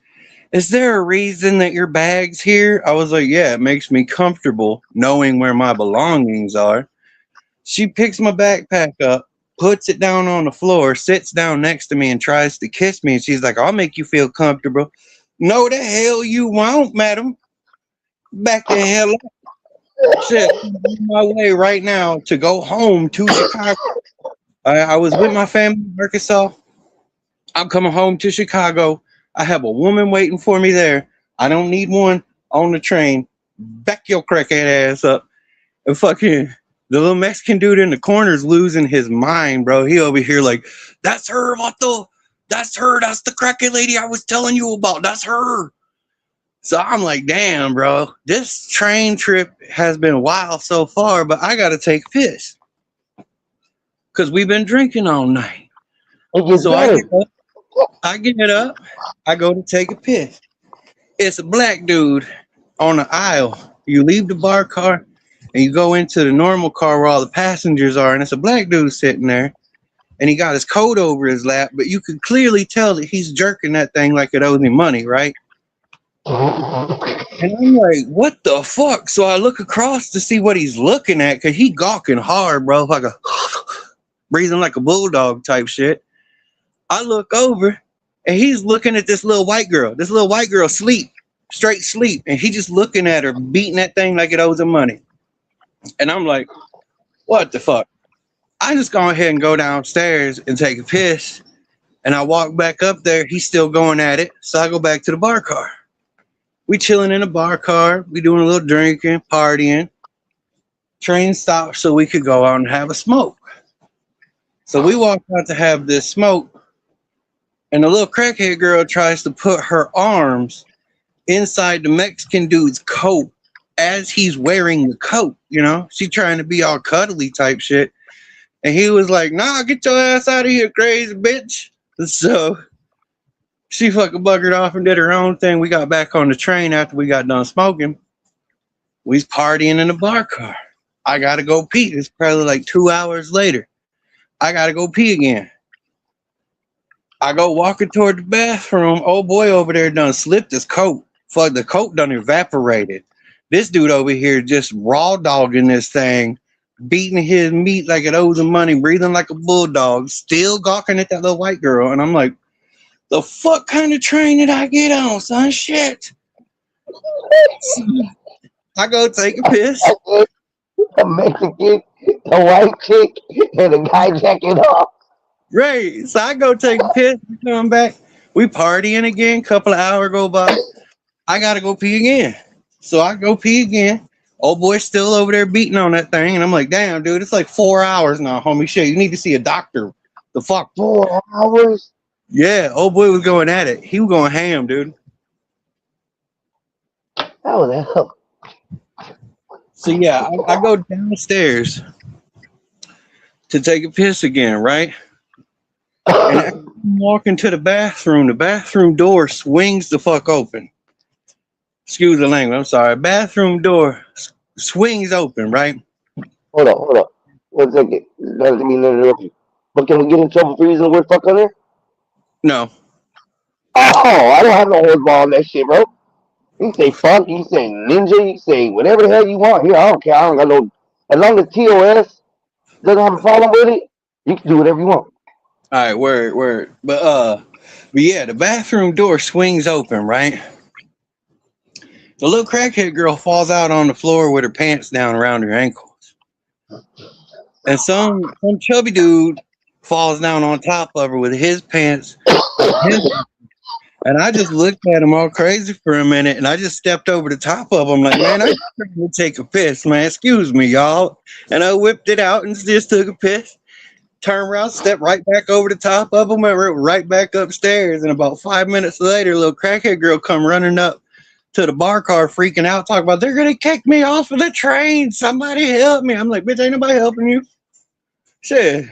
[SPEAKER 2] is there a reason that your bag's here? I was like, yeah, it makes me comfortable knowing where my belongings are. She picks my backpack up, puts it down on the floor, sits down next to me and tries to kiss me. And she's like, I'll make you feel comfortable. No, the hell you won't, madam. Back the hell up. Shit, I'm on my way right now to go home to Chicago. I was with my family in Arkansas. I'm coming home to Chicago. I have a woman waiting for me there. I don't need one on the train. Back your crackhead ass up. And fucking the little Mexican dude in the corner's losing his mind, bro. He over here like, that's her, Vato. That's her. That's the crackhead lady I was telling you about. That's her. So I'm like, damn, bro. This train trip has been wild so far, but I got to take a piss. because we've been drinking all night.
[SPEAKER 1] It gets
[SPEAKER 2] So
[SPEAKER 1] better.
[SPEAKER 2] I get up, I go to take a piss. It's a black dude on the aisle. You leave the bar car and you go into the normal car where all the passengers are, and it's a black dude sitting there, and he got his coat over his lap, but you can clearly tell that he's jerking that thing like it owes him money, right? And I'm like, what the fuck? So I look across to see what he's looking at, because he gawking hard, bro, like a breathing like a bulldog type shit. I look over and he's looking at this little white girl. This little white girl sleep, straight sleep. And he just looking at her, beating that thing like it owes him money. And I'm like, what the fuck? I just go ahead and go downstairs and take a piss. And I walk back up there. He's still going at it. So I go back to the bar car. We chilling in a bar car. We doing a little drinking, partying. Train stopped so we could go out and have a smoke. So we walk out to have this smoke. And the little crackhead girl tries to put her arms inside the Mexican dude's coat as he's wearing the coat, you know? She trying to be all cuddly type shit. And he was like, nah, get your ass out of here, crazy bitch. So she fucking buggered off and did her own thing. We got back on the train after we got done smoking. We was partying in the bar car. I got to go pee. It's probably like 2 hours later. I got to go pee again. I go walking toward the bathroom. Old boy over there done slipped his coat. Fuck, the coat done evaporated. This dude over here just raw dogging this thing, beating his meat like it owes him money, breathing like a bulldog, still gawking at that little white girl. And I'm like, the fuck kind of train did I get on, son? Shit. I go take a piss.
[SPEAKER 1] The Mexican, the white chick, and the guy jacking off.
[SPEAKER 2] Right. So I go take a piss, come back. We partying again. Couple of hours go by. I gotta go pee again. So I go pee again. Old boy's still over there beating on that thing. And I'm like, damn, dude, it's like 4 hours now, homie. Shit, you need to see a doctor. The fuck?
[SPEAKER 1] 4 hours?
[SPEAKER 2] Yeah, old boy was going at it. He was going ham, dude.
[SPEAKER 1] How the hell?
[SPEAKER 2] So yeah, I go downstairs to take a piss again, right? And as I'm walking to the bathroom door swings the fuck open. Excuse the language, I'm sorry. Bathroom door swings open, right?
[SPEAKER 1] Hold on. 1 second. That doesn't mean to interrupt you. But can we get in trouble for using the word fuck on there?
[SPEAKER 2] No.
[SPEAKER 1] Oh, I don't have no horsepower on that shit, bro. You say fuck, you say ninja, you say whatever the hell you want. Here, I don't care. I don't got no. As long as TOS doesn't have a problem with it, you can do whatever you want.
[SPEAKER 2] All right, word. But yeah, the bathroom door swings open, right? The little crackhead girl falls out on the floor with her pants down around her ankles. And some chubby dude falls down on top of her with his pants. And I just looked at him all crazy for a minute, and I just stepped over the top of him like, man, I'm trying to take a piss, man. Excuse me, y'all. And I whipped it out and just took a piss. Turned around, stepped right back over the top of him, and went right back upstairs. And about 5 minutes later, a little crackhead girl come running up to the bar car, freaking out, talking about, they're going to kick me off of the train. Somebody help me. I'm like, bitch, ain't nobody helping you. Shit.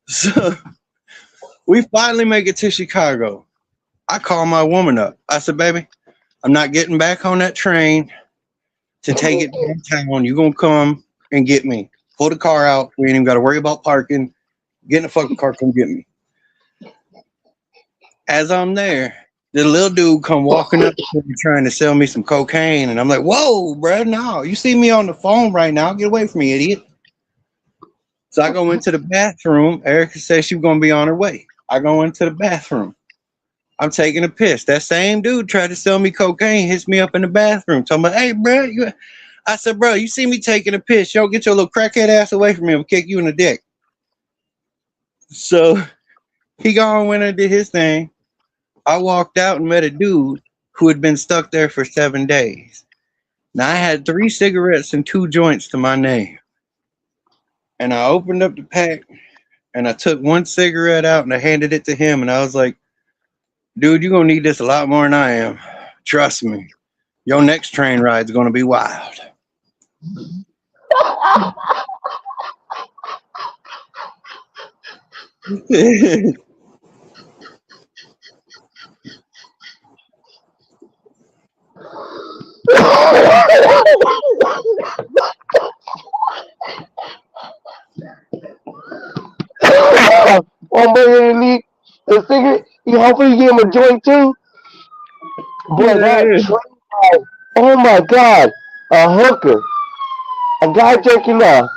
[SPEAKER 2] So we finally make it to Chicago. I call my woman up. I said, baby, I'm not getting back on that train to take it downtown. You're going to come and get me. Pull the car out. We ain't even got to worry about parking. Get in the fucking car, come get me. As I'm there, the little dude come walking up to me trying to sell me some cocaine. And I'm like, whoa, bro, no. You see me on the phone right now. Get away from me, idiot. So I go into the bathroom. Erica said she was going to be on her way. I go into the bathroom. I'm taking a piss. That same dude tried to sell me cocaine, hits me up in the bathroom, talking about, hey, bro. I said, bro, you see me taking a piss. Yo, get your little crackhead ass away from me. I'll kick you in the dick. So he gone, went and did his thing. I walked out and met a dude who had been stuck there for 7 days. Now, I had 3 cigarettes and 2 joints to my name. And I opened up the pack, and I took 1 cigarette out, and I handed it to him, and I was like, dude, you're going to need this a lot more than I am. Trust me. Your next train ride's going to be wild.
[SPEAKER 1] One boy in the league, the cigarette. You hopefully give him a joint too. Boy, that
[SPEAKER 2] Yeah.
[SPEAKER 1] train ride. Oh my God, a hooker, a guy jerking off,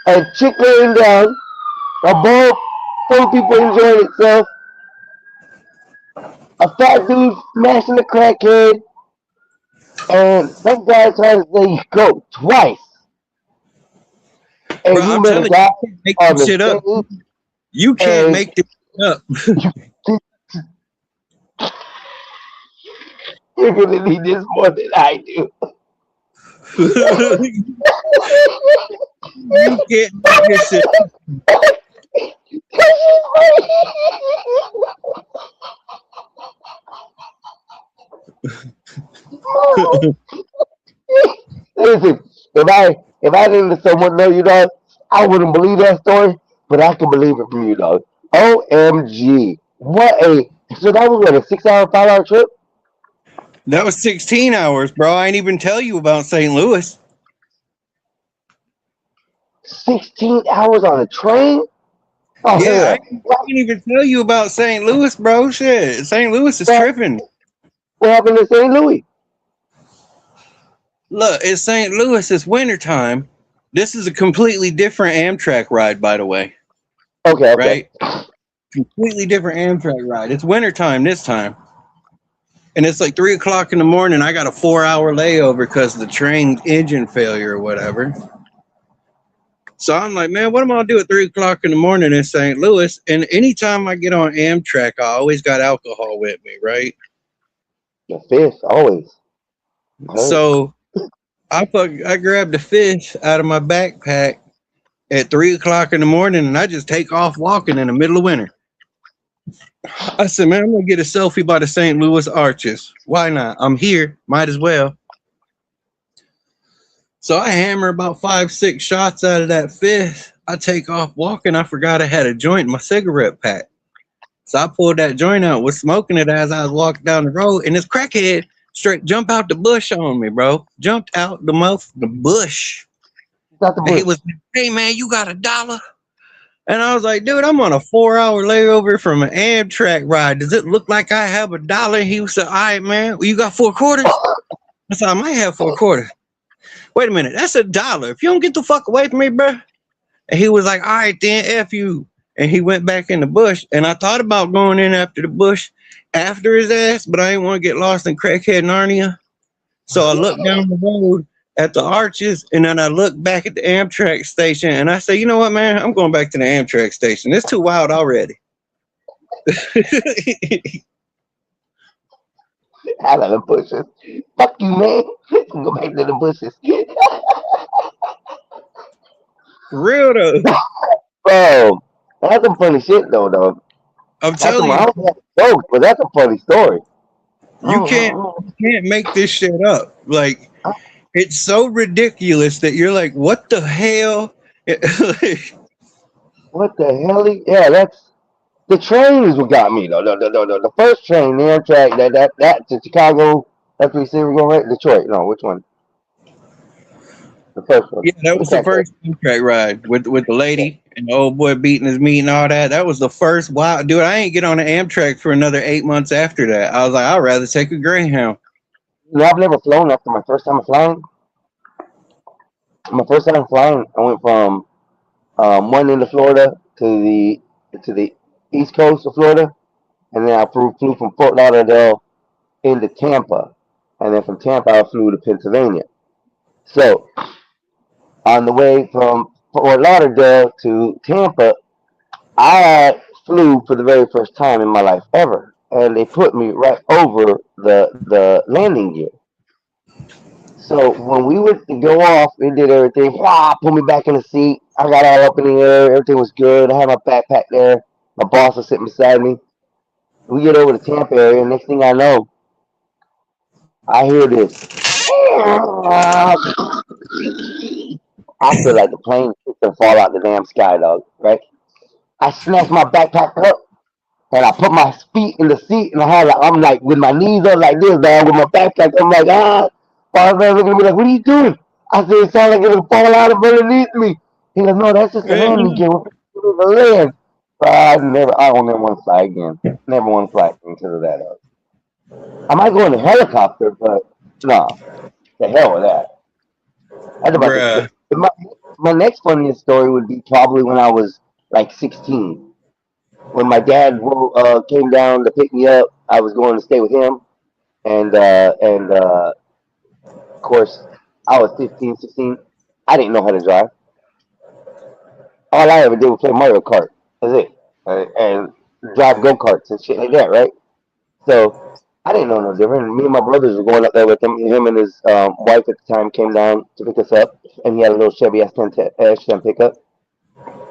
[SPEAKER 1] a chick laying down, a ball full of people enjoying itself, a fat dude smashing a crackhead, and some guy trying to say go twice,
[SPEAKER 2] Bro,
[SPEAKER 1] and you
[SPEAKER 2] I'm
[SPEAKER 1] met a
[SPEAKER 2] telling you,
[SPEAKER 1] guy
[SPEAKER 2] you can't make
[SPEAKER 1] on
[SPEAKER 2] this
[SPEAKER 1] the
[SPEAKER 2] shit up.
[SPEAKER 1] stage,
[SPEAKER 2] You can't
[SPEAKER 1] and
[SPEAKER 2] make this shit up.
[SPEAKER 1] you're gonna need this more than I do.
[SPEAKER 2] You can't make this shit up.
[SPEAKER 1] Listen, if I didn't someone know you, dog, I wouldn't believe that story, but I can believe it from you, dog. OMG. What a so that was what a 6 hour, 5 hour trip?
[SPEAKER 2] That was 16 hours, bro. I ain't even tell you about St. Louis.
[SPEAKER 1] 16 hours on a train? Oh
[SPEAKER 2] Yeah, I
[SPEAKER 1] hell.
[SPEAKER 2] ain't even tell you about St. Louis, bro. Shit. St. Louis is
[SPEAKER 1] What,
[SPEAKER 2] tripping.
[SPEAKER 1] what happened to St. Louis?
[SPEAKER 2] Look, it's St. Louis. It's wintertime. This is a completely different Amtrak ride, by the way.
[SPEAKER 1] Okay, okay.
[SPEAKER 2] Right? Completely different Amtrak ride. It's wintertime this time. And it's like 3 o'clock in the morning. I got a 4 hour layover because of the train engine failure or whatever. So I'm like, man, what am I gonna do at 3 o'clock in the morning in St. Louis? And anytime I get on Amtrak, I always got alcohol with me, right?
[SPEAKER 1] The fish, always. I heard.
[SPEAKER 2] So I grabbed the fish out of my backpack at 3 o'clock in the morning, and I just take off walking in the middle of winter. I said, man, I'm gonna get a selfie by the St. Louis Arches. Why not? I'm here, might as well. So I hammer about 5, 6 shots out of that fish. I take off walking. I forgot I had a joint in my cigarette pack. So I pulled that joint out, was smoking it as I was walking down the road, and this crackhead straight jump out the bush on me, bro. Jumped out the bush.
[SPEAKER 1] Not the
[SPEAKER 2] And he
[SPEAKER 1] bush.
[SPEAKER 2] was, hey man, you got $1? And I was like, dude, I'm on a 4 hour layover from an Amtrak ride. Does it look like I have $1? He said, all right, man, well, you got 4 quarters? I said, I might have 4 quarters. Wait a minute, that's $1. If you don't get the fuck away from me, bro. And he was like, all right, then F you. And he went back in the bush. And I thought about going in after the bush after his ass, but I didn't want to get lost in crackhead Narnia. So I looked down the road at the arches, and then I looked back at the Amtrak station, and I said, you know what, man? I'm going back to the Amtrak station. It's too wild already.
[SPEAKER 1] Out of the bushes. Fuck you, man. Go back to the bushes.
[SPEAKER 2] Real though.
[SPEAKER 1] Bro, that's some funny shit though, dog.
[SPEAKER 2] I'm
[SPEAKER 1] That's some
[SPEAKER 2] telling
[SPEAKER 1] I
[SPEAKER 2] you,
[SPEAKER 1] don't have jokes, but that's a funny story.
[SPEAKER 2] you can't make this shit up. Like, it's so ridiculous that you're like, what the hell?
[SPEAKER 1] What the hell? Yeah, that's the train is what got me though. The first train, the Amtrak, that to Chicago. That's what you said we're going right. Detroit. No, which one? The first one.
[SPEAKER 2] Yeah, that
[SPEAKER 1] Which
[SPEAKER 2] was the
[SPEAKER 1] that?
[SPEAKER 2] first Amtrak ride with the lady and the old boy beating his meat and all that. That was the first. Wow, dude, I ain't get on the Amtrak for another 8 months after that. I was like, I'd rather take a Greyhound.
[SPEAKER 1] No, I've never flown after my first time flying. My first time flying, I went from one end of Florida to the east coast of Florida, and then I flew from Fort Lauderdale into Tampa, and then from Tampa I flew to Pennsylvania. So on the way from Fort Lauderdale to Tampa, I flew for the very first time in my life ever, and they put me right over the landing gear. So when we would go off, we did everything. Put me back in the seat. I got all up in the air. Everything was good. I had my backpack there. My boss was sitting beside me. We get over the Tampa area, and next thing I know, I hear this. I feel like the plane is gonna fall out the damn sky, dog. Right? I snatched my backpack up and I put my feet in the seat and I'm like with my knees up like this, man, with my backpack. I'm like, ah. Father looking at me like, what are you doing? I said, it sounds like it'll fall out of underneath me. He goes, no, that's just a landing gear. We're the land. I don't never want to fly again. Never want to fly into that. I might go in a helicopter, but no, the hell with that. That's about
[SPEAKER 2] Bruh.
[SPEAKER 1] my next funniest story would be probably when I was like 16. When my dad came down to pick me up, I was going to stay with him, and of course, I was 15, 16. I didn't know how to drive. All I ever did was play Mario Kart. That's it, and drive go karts and shit like that, right? So I didn't know no different. Me and my brothers were going up there with him. Him and his wife at the time came down to pick us up, and he had a little Chevy S10 pickup,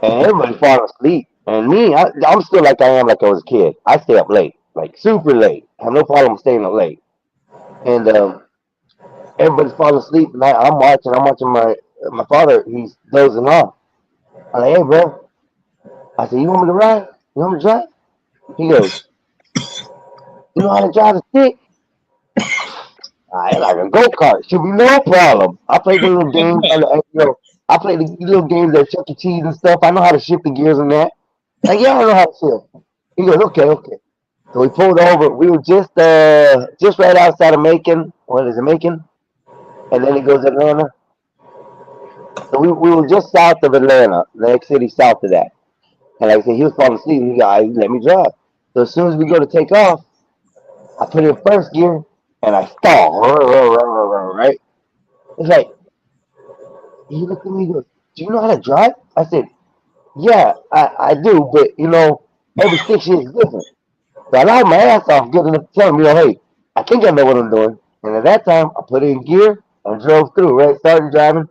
[SPEAKER 1] and everybody falling asleep. And me, I'm still like I am, like I was a kid. I stay up late, like super late. I have no problem staying up late. And everybody's falling asleep, and I'm watching. I'm watching my father. He's dozing off. I'm like, hey, bro. I said, you want me to ride? You want me to drive? He goes, you know how to drive a stick? I like a go kart. Should be no problem. I play the little games. I play the little games at Chuck E. Cheese and stuff. I know how to shift the gears and that. Like, yeah, I know how to shift. He goes, okay, okay. So we pulled over. We were just right outside of Macon. What is it, Macon? And then it goes Atlanta. So we were just south of Atlanta, the next city south of that. And like I said, he was falling asleep. He let me drive. So as soon as we go to take off, I put in first gear and I stall. Right? It's like, he looked at me and goes, do you know how to drive? I said, yeah, I do, but every 6 years is different. So I laughed my ass off getting up telling me, hey, I think I know what I'm doing. And at that time, I put it in gear and drove through, right? Started driving.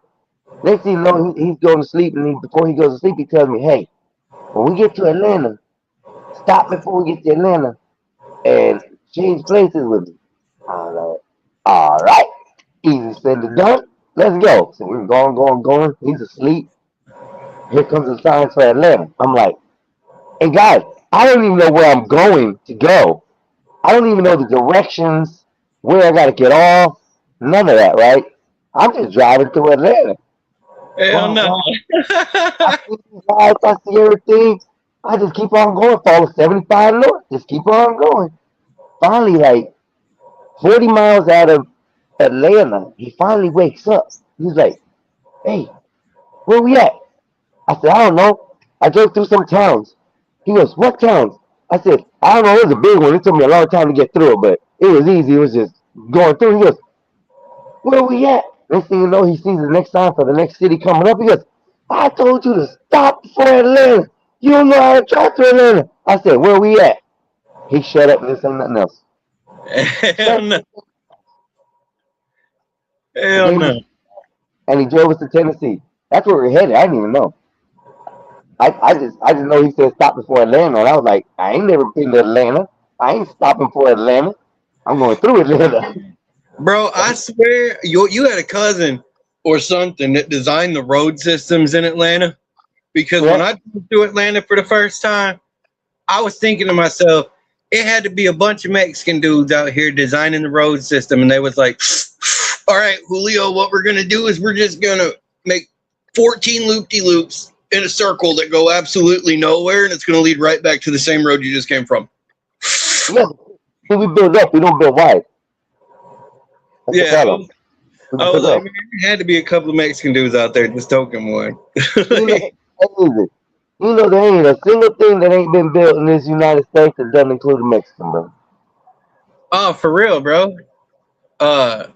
[SPEAKER 1] Next thing you know, he's going to sleep, and before he goes to sleep, he tells me, hey, when we get to Atlanta, stop before we get to Atlanta and change places with me. I was like, all right, easy said to done. Let's go. So we're going. He's asleep. Here comes the signs for Atlanta. I'm like, hey guys, I don't even know where I'm going to go. I don't even know the directions, where I got to get off. None of that, right? I'm just driving through Atlanta.
[SPEAKER 2] Hell
[SPEAKER 1] Wow,
[SPEAKER 2] no.
[SPEAKER 1] wow. I see these lights, I see everything. I just keep on going, follow 75 north, just keep on going. Finally, like 40 miles out of Atlanta, he finally wakes up. He's like, hey, where we at? I said, I don't know. I drove through some towns. He goes, what towns? I said, I don't know. It was a big one. It took me a long time to get through it, but it was easy. It was just going through. He goes, where we at? Next thing you know, he sees the next sign for the next city coming up. He goes, I told you to stop before Atlanta. You don't know how to drive to Atlanta. I said, where we at? He shut up and didn't say nothing else.
[SPEAKER 2] Hell no. Hell
[SPEAKER 1] Gave
[SPEAKER 2] no.
[SPEAKER 1] us, and he drove us to Tennessee. That's where we're headed. I didn't even know. I just know he said stop before Atlanta, and I was like, I ain't never been to Atlanta. I ain't stopping for Atlanta. I'm going through Atlanta.
[SPEAKER 2] Bro, I swear you had a cousin or something that designed the road systems in Atlanta. Because when
[SPEAKER 1] Yeah.
[SPEAKER 2] I drove through Atlanta for the first time, I was thinking to myself, it had to be a bunch of Mexican dudes out here designing the road system, and they was like, all right, Julio, what we're gonna do is we're just gonna make 14 loop-de-loops in a circle that go absolutely nowhere, and it's gonna lead right back to the same road you just came from.
[SPEAKER 1] Yeah. See, we build up. We don't build wide. That's the
[SPEAKER 2] Yeah,
[SPEAKER 1] problem. We
[SPEAKER 2] I was
[SPEAKER 1] build
[SPEAKER 2] like,
[SPEAKER 1] up.
[SPEAKER 2] man, there had to be a couple of Mexican dudes out there just token one.
[SPEAKER 1] You know, easy. There ain't a single thing that ain't been built in this United States that doesn't include a Mexican, bro.
[SPEAKER 2] Oh, for real, bro.
[SPEAKER 1] I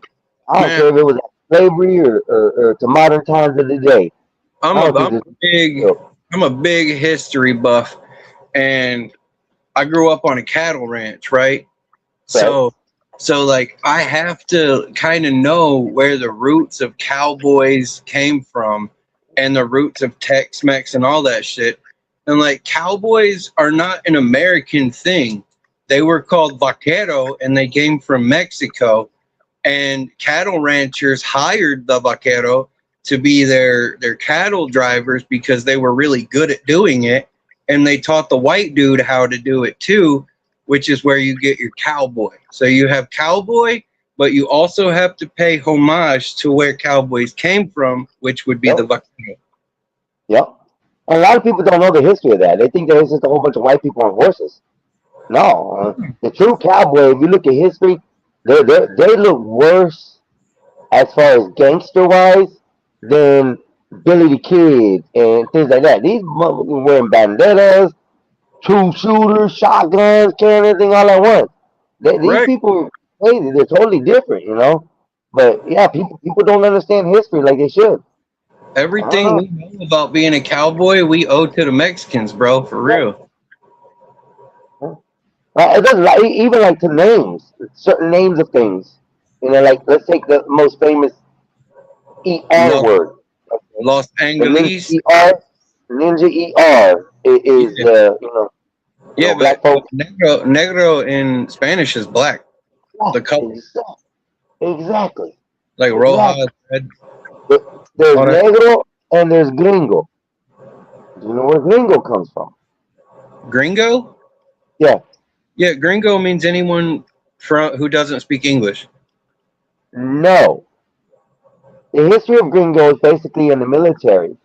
[SPEAKER 1] don't
[SPEAKER 2] Man,
[SPEAKER 1] care if it was slavery or to modern times of the day.
[SPEAKER 2] I'm
[SPEAKER 1] I
[SPEAKER 2] a
[SPEAKER 1] don't think
[SPEAKER 2] I'm
[SPEAKER 1] this
[SPEAKER 2] a big
[SPEAKER 1] built.
[SPEAKER 2] I'm a big history buff, and I grew up on a cattle ranch, right?
[SPEAKER 1] Right?
[SPEAKER 2] So like I have to kind of know where the roots of cowboys came from and the roots of Tex-Mex and all that shit. And like cowboys are not an American thing. They were called vaquero and they came from Mexico. And cattle ranchers hired the vaquero to be their cattle drivers because they were really good at doing it. and they taught the white dude how to do it too, which is where you get your cowboy. So you have cowboy, but you also have to pay homage to where cowboys came from, which would be
[SPEAKER 1] Yep.
[SPEAKER 2] the vaquero.
[SPEAKER 1] Yep. And a lot of people don't know the history of that. They think that it's just a whole bunch of white people on horses. No, the true cowboy. If you look at history, they look worse as far as gangster wise than Billy the Kid and things like that. These motherfuckers wearing bandanas, two shooters, shotguns, carrying everything all at once. These
[SPEAKER 2] Right.
[SPEAKER 1] people crazy. They're totally different, you know. But yeah, people don't understand history like they should. I don't
[SPEAKER 2] Everything
[SPEAKER 1] know.
[SPEAKER 2] we know about being a cowboy, we owe to the Mexicans, bro, for real.
[SPEAKER 1] It doesn't like even like to names, certain names of things. You know, like let's take the most famous ER
[SPEAKER 2] Los,
[SPEAKER 1] word. Okay.
[SPEAKER 2] Los
[SPEAKER 1] The Ninja
[SPEAKER 2] Angeles.
[SPEAKER 1] ER, Ninja ER is
[SPEAKER 2] Yeah, yeah, but
[SPEAKER 1] black folk.
[SPEAKER 2] negro in Spanish is black,
[SPEAKER 1] Yeah,
[SPEAKER 2] the color,
[SPEAKER 1] exactly,
[SPEAKER 2] like
[SPEAKER 1] exactly.
[SPEAKER 2] Rojas, red,
[SPEAKER 1] There's
[SPEAKER 2] all that.
[SPEAKER 1] negro and there's gringo. Do you know where gringo comes from?
[SPEAKER 2] Gringo?
[SPEAKER 1] Yeah,
[SPEAKER 2] Yeah, gringo means anyone from who doesn't speak English.
[SPEAKER 1] no. The history of gringo is basically in the military.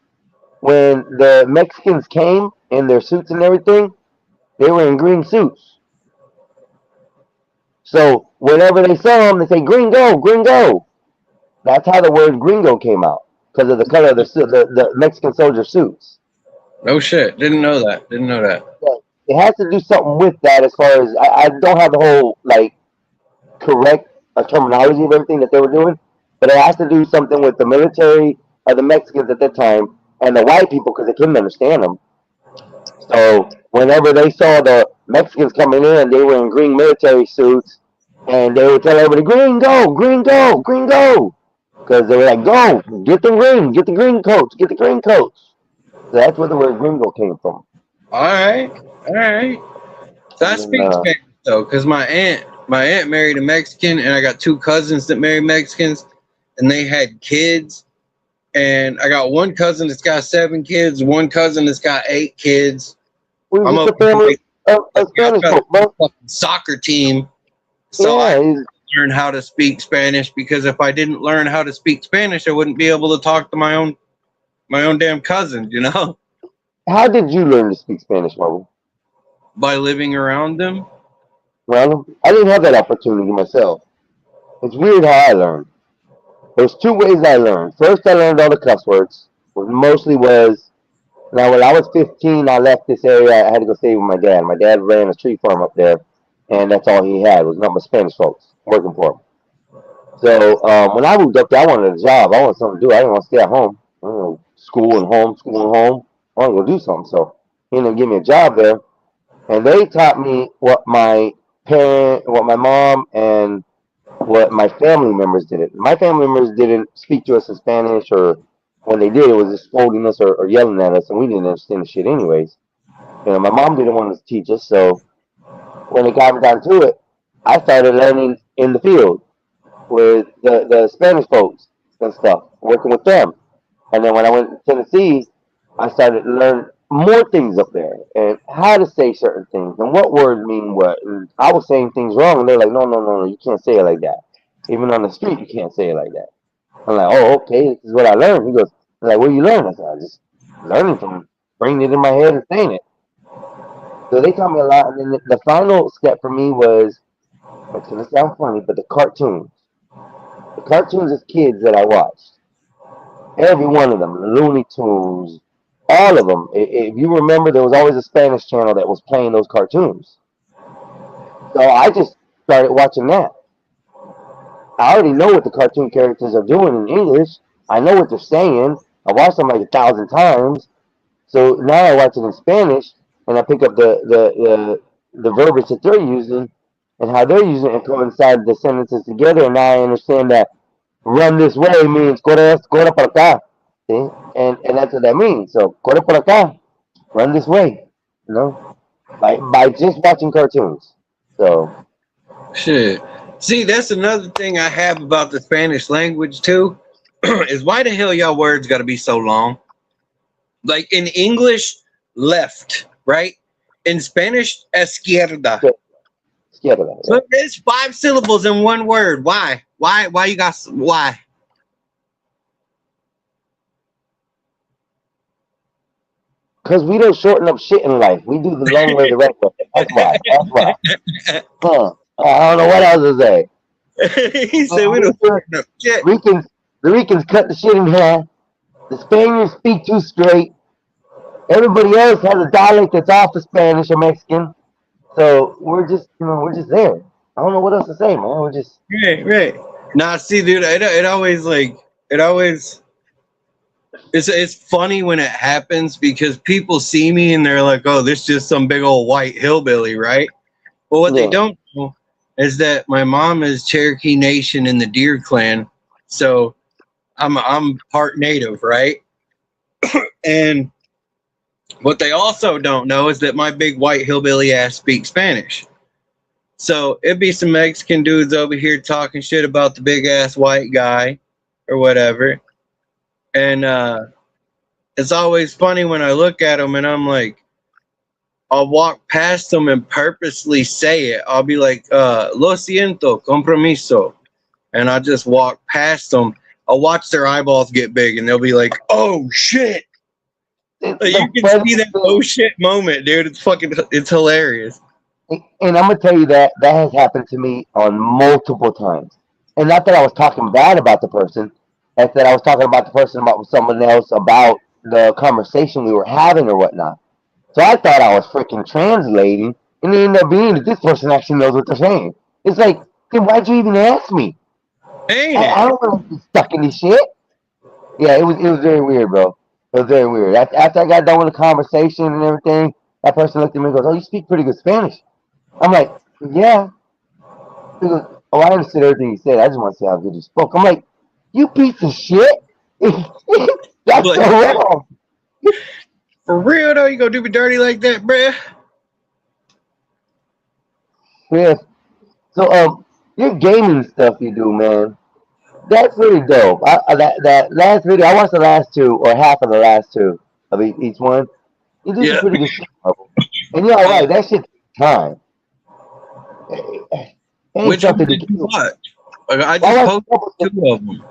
[SPEAKER 1] When the Mexicans came in their suits and everything, they were in green suits. So whenever they saw them, they say "gringo, gringo." That's how the word "gringo" came out because of the color of the Mexican soldier suits.
[SPEAKER 2] No shit. Didn't know that. Didn't know that.
[SPEAKER 1] Yeah, it has to do something with that. As far as I don't have the whole like correct terminology of everything that they were doing, but it has to do something with the military of the Mexicans at that time and the white people because they couldn't understand them. So whenever they saw the Mexicans coming in, they were in green military suits, and they would tell everybody, "Green go, green go, green go," because they were like, "Go, get the green coats, get the green coats." So that's where the word gringo came from.
[SPEAKER 2] All right. All right. So I
[SPEAKER 1] And then,
[SPEAKER 2] speak Spanish though, because my aunt married a Mexican, and I got two cousins that married Mexicans, and they had kids. And I got one cousin that's got 7 kids, one cousin that's got 8 kids.
[SPEAKER 1] we're
[SPEAKER 2] I'm
[SPEAKER 1] just
[SPEAKER 2] over
[SPEAKER 1] a
[SPEAKER 2] here
[SPEAKER 1] family
[SPEAKER 2] like,
[SPEAKER 1] of
[SPEAKER 2] I've
[SPEAKER 1] Spanish
[SPEAKER 2] got
[SPEAKER 1] folk, bro.
[SPEAKER 2] a fucking soccer team, so I
[SPEAKER 1] Yeah, he's,
[SPEAKER 2] learned how to speak Spanish because if I didn't learn how to speak Spanish, I wouldn't be able to talk to my own damn cousins,
[SPEAKER 1] how did you learn to speak Spanish, Marvel?
[SPEAKER 2] by living around them.
[SPEAKER 1] Well, I didn't have that opportunity myself. It's weird how I learned. There's two ways I learned. First, I learned all the cuss words, which mostly was now. When I was 15, I left this area. I had to go stay with my dad. My dad ran a tree farm up there, and that's all he had was nothing but Spanish folks working for him. So when I moved up there, I wanted a job. I wanted something to do. I didn't want to stay at home. I don't know, school and home, school and home. I wanted to go do something. So he ended up giving me a job there, and they taught me what my mom and what my family members did it. My family members didn't speak to us in Spanish, or when they did, it was just scolding us or yelling at us, and we didn't understand the shit anyways. My mom didn't want to teach us, so when it got down to it, I started learning in the field with the Spanish folks and stuff, working with them. And then when I went to Tennessee, I started to learn more things up there and how to say certain things and what words mean what. And I was saying things wrong, and they're like, "No, no, no, no, you can't say it like that. Even on the street, you can't say it like that." I'm like, "Oh, okay, this is what I learned." He goes, "Like, where you learn?" I said, "I just learning from bringing it in my head and saying it." So they taught me a lot. And then the final step for me was, it's gonna sound funny, but the cartoons. The cartoons as kids that I watched. Every one of them, the Looney Tunes, all of them. If you remember, there was always a Spanish channel that was playing those cartoons. So I just started watching that. I already know what the cartoon characters are doing in English. I know what they're saying. I watched them like 1,000 times. So now I watch it in Spanish, and I pick up the verbiage that they're using and how they're using it and coincide the sentences together. And now I understand that run this way means corre para acá. See? And that's what that means. So corre para acá, run this way. You know, by just watching cartoons. So
[SPEAKER 2] Shit. See, that's another thing I have about the Spanish language too, is why the hell y'all words got to be so long? Like in English, left right? In Spanish, izquierda.
[SPEAKER 1] Izquierda.
[SPEAKER 2] So it's 5 syllables in one word. Why? Why you got why?
[SPEAKER 1] Because we don't shorten up shit in life. We do the long way the right way. That's why. That's why. Huh. I don't know what else to say.
[SPEAKER 2] He said we don't shorten up shit.
[SPEAKER 1] The Ricans cut the shit in half. The Spaniards speak too straight. Everybody else has a dialect that's off the Spanish or Mexican. So we're just there. I don't know what else to say, man. We're just
[SPEAKER 2] Right. Nah, see, dude, it always it's funny when it happens because people see me and they're like, oh, this is just some big old white hillbilly, right? But what they don't know is that my mom is Cherokee Nation in the Deer Clan, so I'm part Native, right? And what they also don't know is that my big white hillbilly ass speaks Spanish. So it'd be some Mexican dudes over here talking shit about the big ass white guy or whatever. And it's always funny when I look at them and I'm like, I'll walk past them and purposely say it. I'll be like, lo siento, compromiso. And I'll just walk past them. I'll watch their eyeballs get big and they'll be like, oh shit. Like, you can see that oh shit moment, dude. It's hilarious.
[SPEAKER 1] And I'm gonna tell you that has happened to me on multiple times. And not that I was talking bad about the person, that's that I was talking about the person about someone else about the conversation we were having or whatnot. So I thought I was freaking translating, and it ended up being that this person actually knows what they're saying. It's like, then why'd you even ask me? I don't want to be stuck in this shit. Yeah, it was very weird, bro. It was very weird. After I got done with the conversation and everything, that person looked at me and goes, "Oh, you speak pretty good Spanish." I'm like, "Yeah." He goes, "Oh, I understood everything you said. I just want to see how good you spoke." I'm like, "You piece of shit." That's so wrong.
[SPEAKER 2] For real though, you gonna do me dirty like that, bruh?
[SPEAKER 1] Yeah. So your gaming stuff you do, man. That's really dope. That last video, I watched the last two or half of the last two of each one. You do some pretty good shit. And you're all right. That shit takes time.
[SPEAKER 2] Which one did you watch? I just posted 2 of them.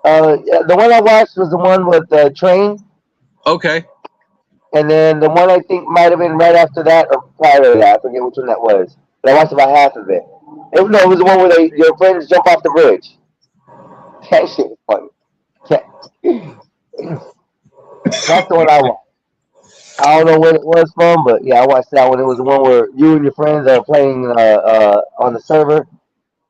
[SPEAKER 1] The one I watched was the one with the train.
[SPEAKER 2] Okay.
[SPEAKER 1] And then the one I think might have been right after that or prior to that. I forget which one that was. But I watched about half of it. It was the one where your friends jump off the bridge. That shit was funny. That's the one I watched. I don't know what it was from, but yeah, I watched that one. It was the one where you and your friends are playing on the server,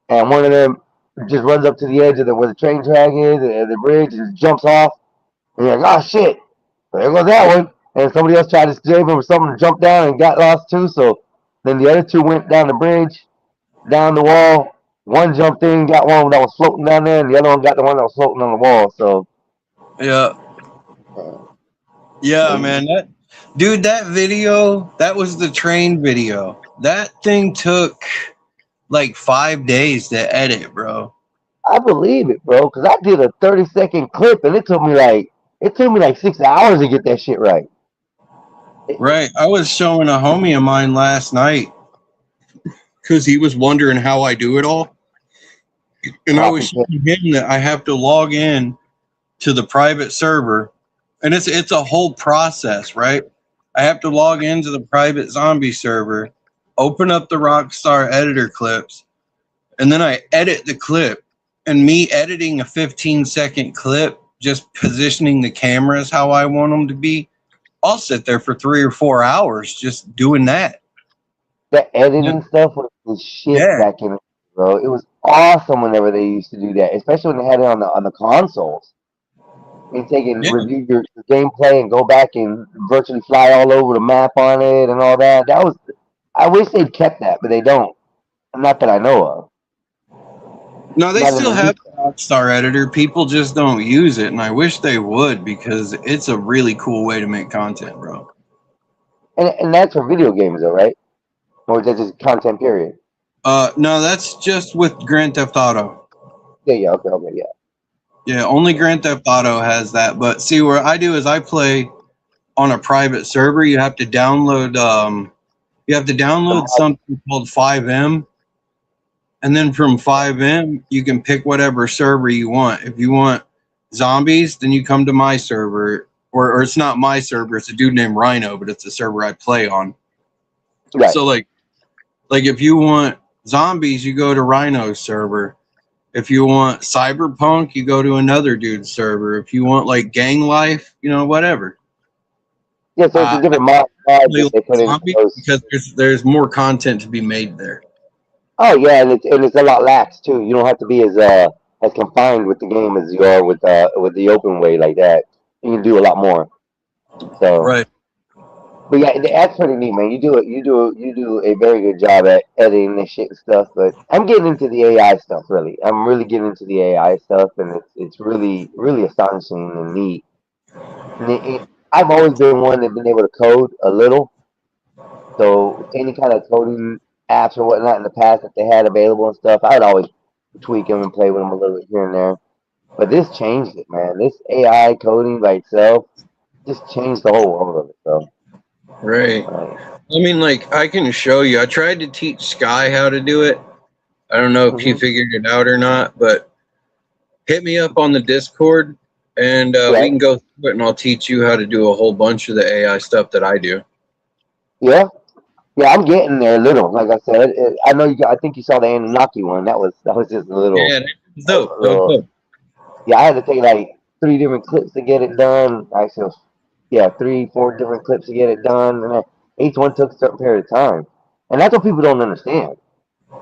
[SPEAKER 1] and one of them just runs up to the edge of where the train track is and the bridge and jumps off. And you're like, oh shit, there goes that one. And somebody else tried to save him or something to jump down and got lost too. So then the other two went down the bridge, down the wall. One jumped in, got one that was floating down there, and the other one got the one that was floating on the wall. So
[SPEAKER 2] yeah, man. That video, that was the train video. That thing took like 5 days to edit, bro.
[SPEAKER 1] I believe it, bro, because I did a 30-second clip and it took me like 6 hours to get that shit right.
[SPEAKER 2] Right. I was showing a homie of mine last night because he was wondering how I do it all. And I was showing him that I have to log in to the private server. And it's a whole process, right? I have to log into the private zombie server, open up the Rockstar editor clips, and then I edit the clip. And me editing a 15-second clip, just positioning the cameras how I want them to be, I'll sit there for 3 or 4 hours just doing that.
[SPEAKER 1] The editing stuff was shit back in, bro. It was awesome whenever they used to do that, especially when they had it on the consoles. And review your gameplay and go back and virtually fly all over the map on it and all that. I wish they'd kept that, but they don't. Not that I know of.
[SPEAKER 2] No, they still have the Rockstar editor. People just don't use it, and I wish they would because it's a really cool way to make content, bro.
[SPEAKER 1] And that's for video games, though, right? Or is that just content, period?
[SPEAKER 2] No, that's just with Grand Theft Auto.
[SPEAKER 1] Yeah, okay, yeah.
[SPEAKER 2] Yeah, only Grand Theft Auto has that. But see, what I do is I play on a private server, you have to download something called 5M, and then from 5M you can pick whatever server you want. If you want zombies, then you come to my server, or it's not my server, it's a dude named Rhino, but it's a server I play on.
[SPEAKER 1] Right.
[SPEAKER 2] So like if you want zombies, you go to Rhino's server. If you want cyberpunk, you go to another dude's server. If you want like gang life, whatever.
[SPEAKER 1] Yeah, so it's a different mod that they put in those.
[SPEAKER 2] Because there's more content to be made there.
[SPEAKER 1] Oh yeah, and it's a lot lax too. You don't have to be as confined with the game as you are with the open way like that. You can do a lot more. So
[SPEAKER 2] right.
[SPEAKER 1] But yeah, that's pretty neat, man. You do a very good job at editing this shit and stuff. But I'm getting into the AI stuff, really. I'm really getting into the AI stuff, and it's really really astonishing and neat. And I've always been one that's been able to code a little. So any kind of coding apps or whatnot in the past that they had available and stuff, I would always tweak them and play with them a little bit here and there. But this changed it, man. This AI coding by itself just changed the whole world of it. So.
[SPEAKER 2] Right. I mean, like, I can show you. I tried to teach Sky how to do it. I don't know if he figured it out or not, but hit me up on the Discord, and we can go through it, and I'll teach you how to do a whole bunch of the AI stuff that I do.
[SPEAKER 1] Yeah. Yeah, I'm getting there a little. Like I said, I know I think you saw the Anunnaki one. That was just a little.
[SPEAKER 2] Yeah, dope.
[SPEAKER 1] Yeah, I had to take like 3 different clips to get it done. Actually, 3-4 different clips to get it done, and each one took a certain period of time. And that's what people don't understand.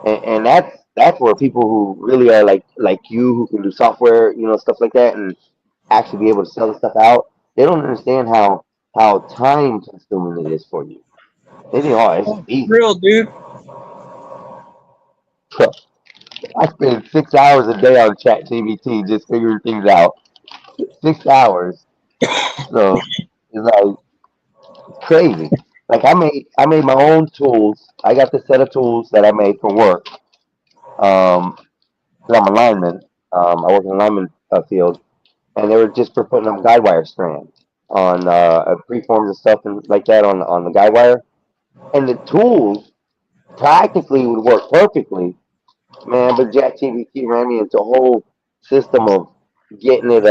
[SPEAKER 1] And that's where people who really are like you, who can do software, stuff like that, and actually be able to sell the stuff out. They don't understand how time consuming it is for you. They think, it's easy.
[SPEAKER 2] Real, dude.
[SPEAKER 1] I spend 6 hours a day on ChatGPT just figuring things out. 6 hours. So it's like crazy. Like I made my own tools. I got this set of tools that I made for work. 'Cause I'm a lineman. I work in the lineman field, and they were just for putting up guide wire strands on preforms and stuff and like that on the guide wire. And the tools practically would work perfectly, man. But ChatGPT ran me into a whole system of getting it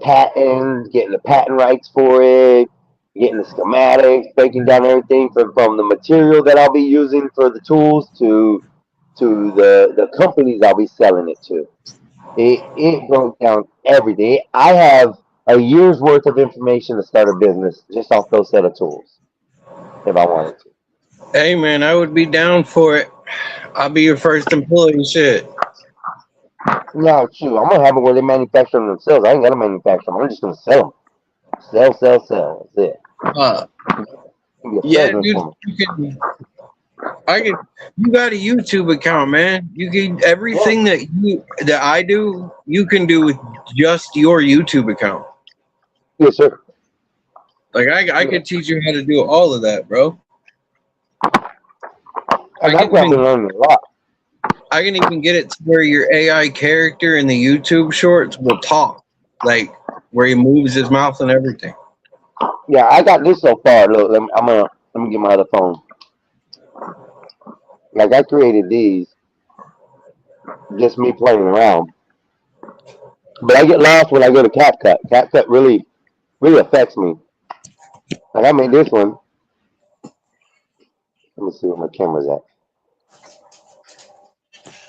[SPEAKER 1] patent, getting the patent rights for it, getting the schematics, breaking down everything from the material that I'll be using for the tools to the companies I'll be selling it to. It broke down everything. I have a year's worth of information to start a business just off those set of tools, if I wanted to.
[SPEAKER 2] Hey, man, I would be down for it. I'll be your first employee. Shit.
[SPEAKER 1] No, shoot, I'm gonna have it where they manufacture them themselves. I ain't gonna manufacture them. I'm just gonna sell them. Sell. That's it.
[SPEAKER 2] Yeah, dude. You got a YouTube account, man. You can everything that I do, you can do with just your YouTube account.
[SPEAKER 1] Yes, sir.
[SPEAKER 2] Like I could teach you how to do all of that, bro.
[SPEAKER 1] I've been learning a lot.
[SPEAKER 2] I can even get it to where your AI character in the YouTube shorts will talk, like where he moves his mouth and everything.
[SPEAKER 1] Yeah, I got this so far. Look, let me get my other phone. Like I created these, just me playing around. But I get lost when I go to CapCut. CapCut really affects me. Like I made this one. Let me see where my camera's at.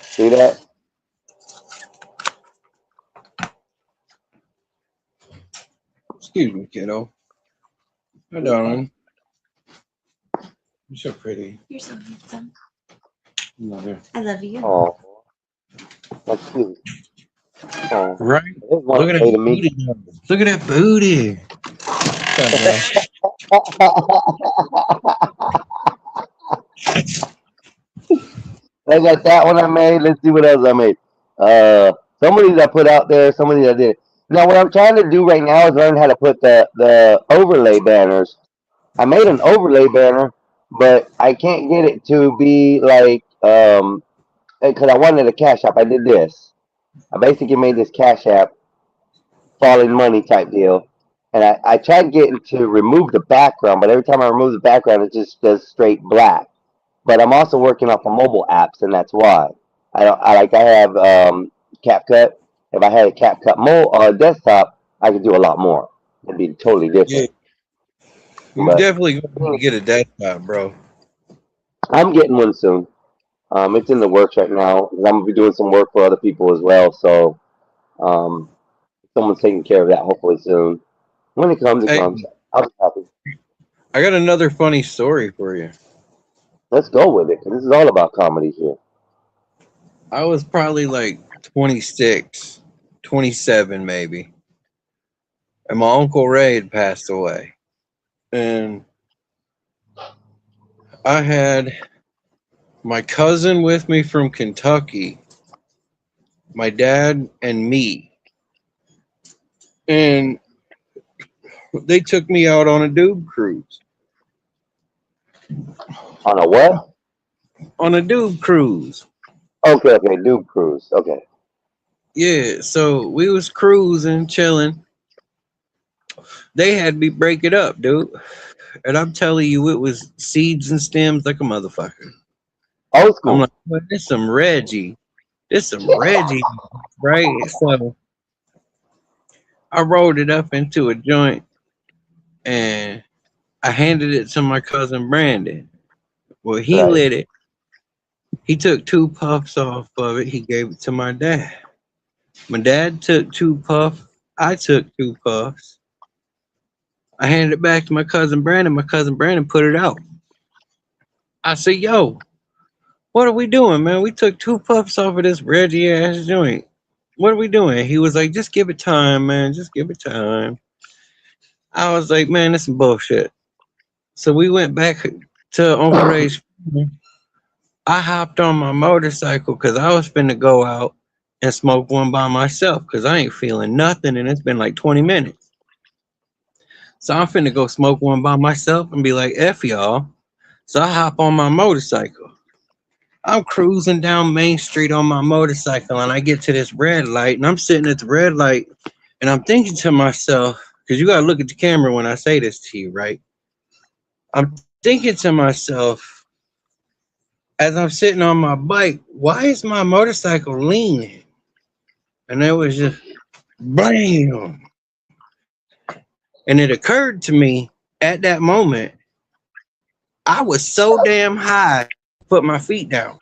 [SPEAKER 1] See that?
[SPEAKER 2] Excuse me, kiddo. Hi, darling. You're so pretty.
[SPEAKER 3] You're so handsome.
[SPEAKER 2] Love you.
[SPEAKER 3] I love you.
[SPEAKER 1] Oh, that's cute. Oh,
[SPEAKER 2] right?
[SPEAKER 1] Look at that booty.
[SPEAKER 2] Look at that booty.
[SPEAKER 1] I got that one I made. Let's see what else I made. Some of these I put out there. Some of these I did. Now, what I'm trying to do right now is learn how to put the overlay banners. I made an overlay banner, but I can't get it to be like because I wanted a Cash App. I did this. I basically made this Cash App falling money type deal, And I tried getting to remove the background, but every time I remove the background, it just does straight black. But I'm also working off of mobile apps, and that's why I don't. I have CapCut. If I had a CapCut desktop, I could do a lot more. It'd be totally
[SPEAKER 2] Yeah,
[SPEAKER 1] different.
[SPEAKER 2] you
[SPEAKER 1] But
[SPEAKER 2] definitely gonna get a desktop, bro.
[SPEAKER 1] I'm getting one soon. It's in the works right now. I'm gonna be doing some work for other people as well. So um, someone's taking care of that hopefully soon. When it comes, it
[SPEAKER 2] Hey,
[SPEAKER 1] comes. I'll be happy.
[SPEAKER 2] I got another funny story for you.
[SPEAKER 1] Let's go with it, 'cause this is all about comedy here.
[SPEAKER 2] I was probably like 26, 27 maybe, and my uncle Ray had passed away, and I had my cousin with me from Kentucky, my dad, and me, and they took me out on a doob cruise.
[SPEAKER 1] On a what?
[SPEAKER 2] On a doob cruise.
[SPEAKER 1] Okay, okay, Duke Cruise. Okay.
[SPEAKER 2] Yeah, so we was cruising, chilling. They had me break it up, dude. And I'm telling you, it was seeds and stems like a motherfucker.
[SPEAKER 1] Old
[SPEAKER 2] I'm
[SPEAKER 1] school.
[SPEAKER 2] like, well, this some Reggie. This some Reggie, right? So I rolled it up into a joint and I handed it to my cousin Brandon. Well, he
[SPEAKER 1] Right.
[SPEAKER 2] lit it. He took two puffs off of it. He gave it to my dad. My dad took two puffs. I took two puffs. I handed it back to my cousin Brandon. My cousin Brandon put it out. I said, yo, what are we doing, man? We took two puffs off of this Reggie ass joint. What are we doing? He was like, just give it time, man. Just give it time. I was like, man, that's some bullshit. So we went back to Uncle Ray's. I hopped on my motorcycle because I was finna go out and smoke one by myself because I ain't feeling nothing and it's been like 20 minutes. So I'm finna go smoke one by myself and be like, F y'all. So I hop on my motorcycle. I'm cruising down Main Street on my motorcycle and I get to this red light and I'm sitting at the red light and I'm thinking to myself, because you gotta look at the camera when I say this to you, right? I'm thinking to myself as I'm sitting on my bike, why is my motorcycle leaning? And it was just bam. And it occurred to me at that moment, I was so damn high, put my feet down.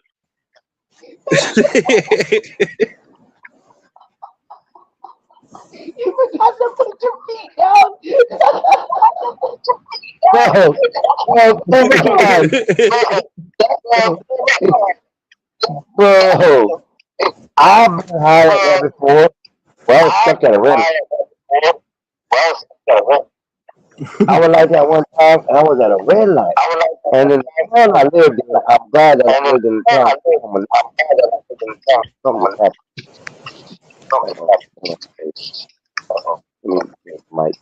[SPEAKER 1] You forgot to put your feet down. Bro, bro, come on. Bro, I've been high like that before. Well, I was stuck at a red light. I was like that one time, and I was at a red light. And in the town I lived in, I'm glad that I lived in the town. Something just happened. Mike.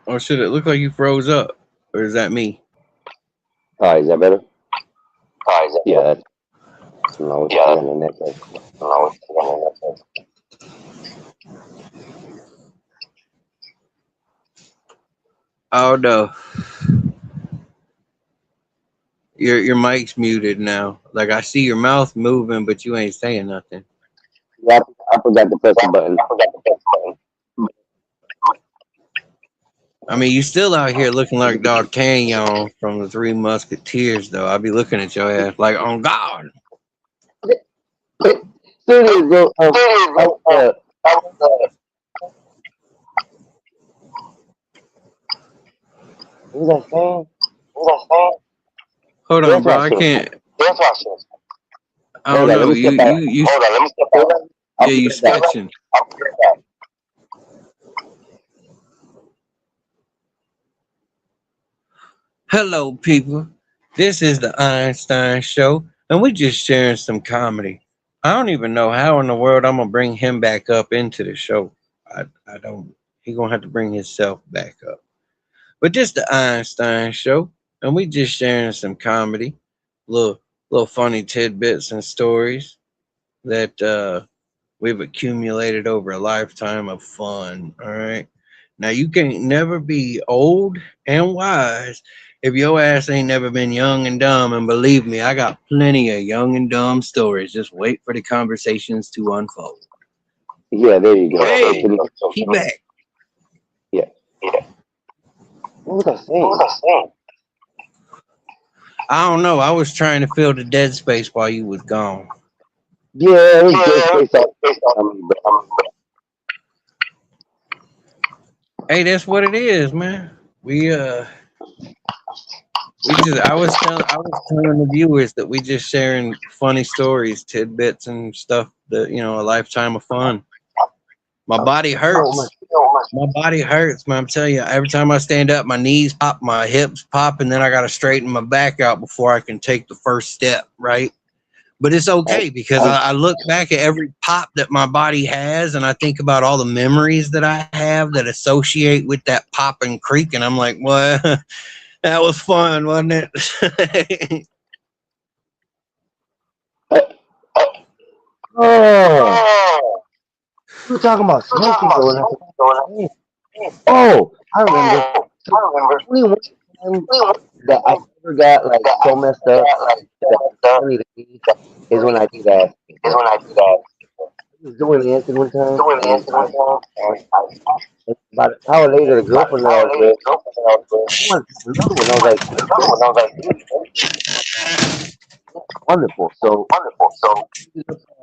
[SPEAKER 2] Oh shit, it looked like you froze up. Or is that me?
[SPEAKER 1] All right, is that better? Yeah, that's no, it's the internet.
[SPEAKER 2] Oh no. Your mic's muted now. Like I see your mouth moving, but you ain't saying nothing.
[SPEAKER 1] Yeah, I forgot to press the button.
[SPEAKER 2] I mean, you still out here looking like D'Artagnan from the Three Musketeers, though. I'll be looking at your ass like, on God.
[SPEAKER 1] Serious, bro. What was I saying?
[SPEAKER 2] Hold on,
[SPEAKER 1] That's
[SPEAKER 2] bro.
[SPEAKER 1] why I
[SPEAKER 2] I
[SPEAKER 1] should have.
[SPEAKER 2] can't. I
[SPEAKER 1] Hold
[SPEAKER 2] don't
[SPEAKER 1] on, let
[SPEAKER 2] know.
[SPEAKER 1] me step back. I'll
[SPEAKER 2] Yeah,
[SPEAKER 1] put
[SPEAKER 2] you
[SPEAKER 1] it back.
[SPEAKER 2] sketching. Hello, people. This is the Einstein Show, and we're just sharing some comedy. I don't even know how in the world I'm gonna bring him back up into the show. I don't. He gonna have to bring himself back up. But this the Einstein Show, and we just sharing some comedy, little funny tidbits and stories. that we've accumulated over a lifetime of fun. All right. Now you can't never be old and wise if your ass ain't never been young and dumb. And believe me, I got plenty of young and dumb stories. Just wait for the conversations to unfold.
[SPEAKER 1] Yeah, there you go.
[SPEAKER 2] Hey, he back.
[SPEAKER 1] Yeah. What was I saying?
[SPEAKER 2] I don't know. I was trying to fill the dead space while you was gone.
[SPEAKER 1] Yeah, it was good space out.
[SPEAKER 2] Hey, that's what it is, man. I was telling the viewers that we just sharing funny stories, tidbits and stuff that, a lifetime of fun. My body hurts. My body hurts, man. I'm telling you, every time I stand up, my knees pop, my hips pop, and then I got to straighten my back out before I can take the first step, right? But it's okay because I look back at every pop that my body has, and I think about all the memories that I have that associate with that pop and creak, and I'm like, well, that was fun, wasn't it?
[SPEAKER 1] Oh, we were talking about smoking going. Oh, I remember. 21 times that I ever got like so messed up that funny to me is when I did that. I was doing dancing one time, and about an hour later, the girlfriend that I was with, I wanted to have another one. I was like, wonderful. So,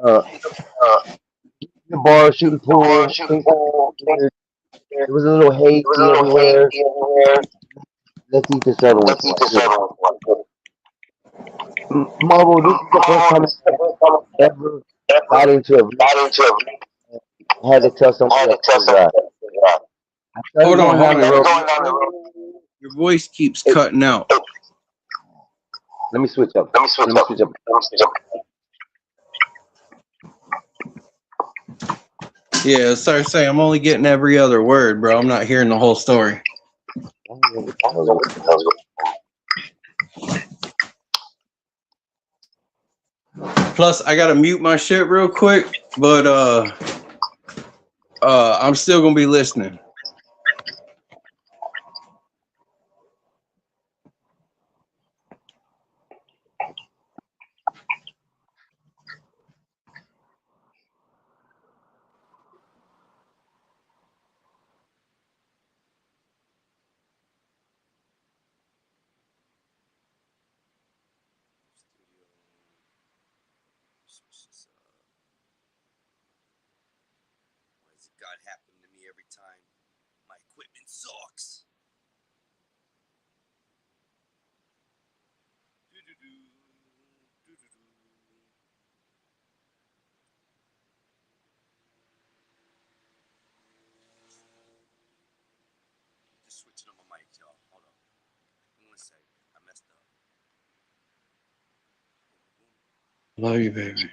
[SPEAKER 1] uh, the bar, shooting pool, there was a little hazy everywhere. Let's eat this other one. Marvel, this is the first time I ever got into a had to tell somebody else to drive.
[SPEAKER 2] Hold on, your voice keeps cutting out.
[SPEAKER 1] Let me switch up.
[SPEAKER 2] Yeah, sorry to say, I'm only getting every other word, bro. I'm not hearing the whole story. Plus, I gotta mute my shit real quick, but I'm still gonna be listening.
[SPEAKER 3] God happen to me every time. My equipment sucks. Just switching up my mic, y'all. Hold on. I'm gonna say I messed up.
[SPEAKER 2] Love you, baby.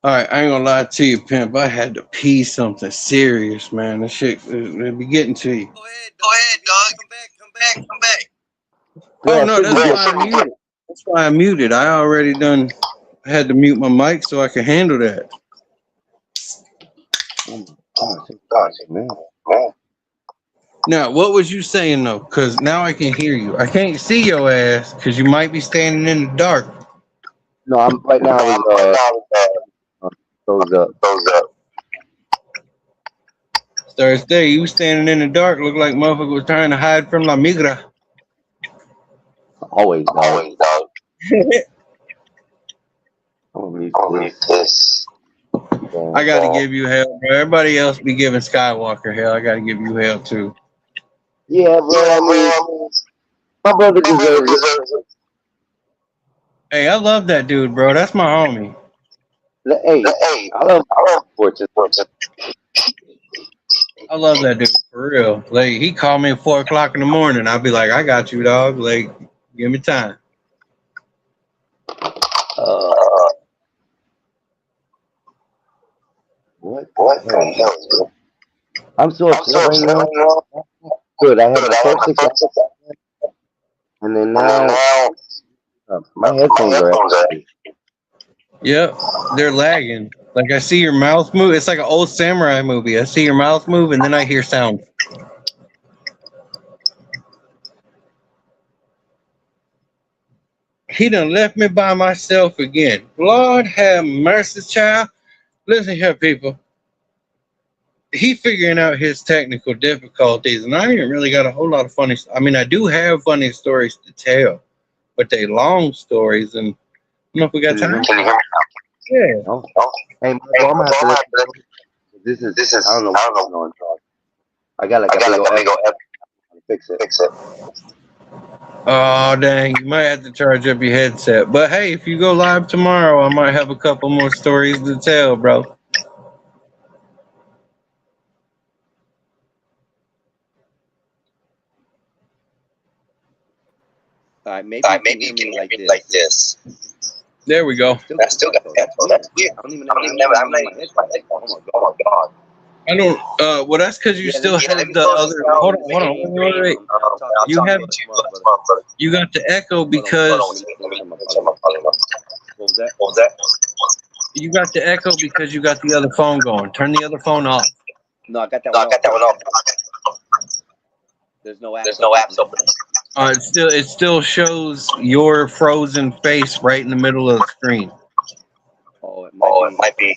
[SPEAKER 2] All right, I ain't gonna lie to you, pimp. I had to pee something serious, man. This shit it be getting to you.
[SPEAKER 3] Go ahead, dog. Come back.
[SPEAKER 2] Oh no, that's why I muted. That's why I muted. I already had to mute my mic so I can handle that. Now, what was you saying though? Because now I can hear you. I can't see your ass because you might be standing in the dark.
[SPEAKER 1] No, I'm right now. Those up.
[SPEAKER 2] Thursday, you standing in the dark, look like motherfucker was trying to hide from La Migra.
[SPEAKER 1] Always, dog.
[SPEAKER 2] I gotta give you hell, bro. Everybody else be giving Skywalker hell. I gotta give you hell too.
[SPEAKER 1] Yeah, bro. My brother deserves it.
[SPEAKER 2] Hey, I love that dude, bro. That's my homie.
[SPEAKER 1] Hey, I love Fortune.
[SPEAKER 2] I love that dude for real. Like he called me at 4 o'clock in the morning. I'll be like, I got you, dog. Like, give me time.
[SPEAKER 1] What the hell? I'm so upset right now. Good, I have my first 6 hours, and then now my headphones are empty.
[SPEAKER 2] Yep, they're lagging. Like I see your mouth move. It's like an old samurai movie. I see your mouth move, and then I hear sound. He done left me by myself again. Lord have mercy, child. Listen here, people. He figuring out his technical difficulties, and I ain't really got a whole lot of funny. I mean, I do have funny stories to tell, but they long stories, and I don't know if we got time.
[SPEAKER 1] Can you hear me?
[SPEAKER 2] Yeah.
[SPEAKER 1] No. Hey, Michael, I'm gonna have to let you go. This is I don't know what's going on. I got like a big old F. Fix it.
[SPEAKER 2] Oh dang! You might have to charge up your headset. But hey, if you go live tomorrow, I might have a couple more stories to tell, bro.
[SPEAKER 1] All right, maybe you can hear me like this.
[SPEAKER 2] There we go.
[SPEAKER 1] I still got headphones. That's weird. I don't even know. I'm not even my headphones. Oh my god.
[SPEAKER 2] I don't. Well, that's because you still have the other. Hold on. Wait. You have. You got the echo because.
[SPEAKER 1] What was that?
[SPEAKER 2] You got the echo because you got the other phone going. Turn the other phone off.
[SPEAKER 1] No, I got that one off. There's no apps open.
[SPEAKER 2] It still shows your frozen face right in the middle of the screen.
[SPEAKER 1] Oh, it might be.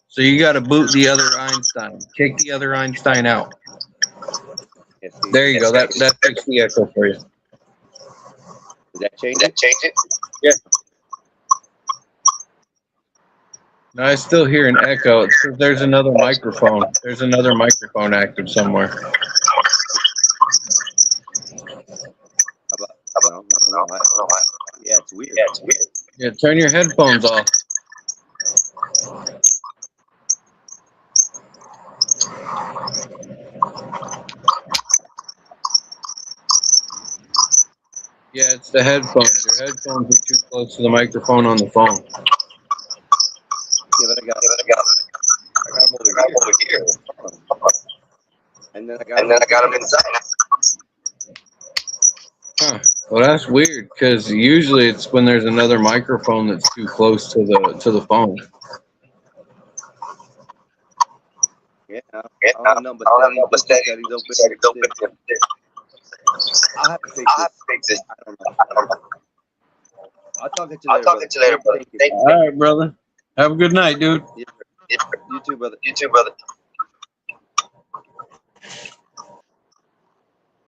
[SPEAKER 2] So you got to boot the other Einstein. Kick the other Einstein out. There you go. That fixed the echo for you.
[SPEAKER 1] Does that change it?
[SPEAKER 2] Yeah. No, I still hear an echo. It says there's another microphone. There's another microphone active somewhere.
[SPEAKER 1] I don't know. Yeah, it's weird.
[SPEAKER 2] Yeah, turn your headphones off. Yeah, it's the headphones. Your headphones are too close to the microphone on the phone.
[SPEAKER 1] Yeah, but I got them over here. And then I got them inside.
[SPEAKER 2] Huh. Well, that's weird because usually it's when there's another microphone that's too close to the phone.
[SPEAKER 1] Yeah, I don't know, but steady open. I'll have to fix this. I don't know. I'll talk to you later, brother.
[SPEAKER 2] All right, brother. Have a good night, dude.
[SPEAKER 1] You too, brother.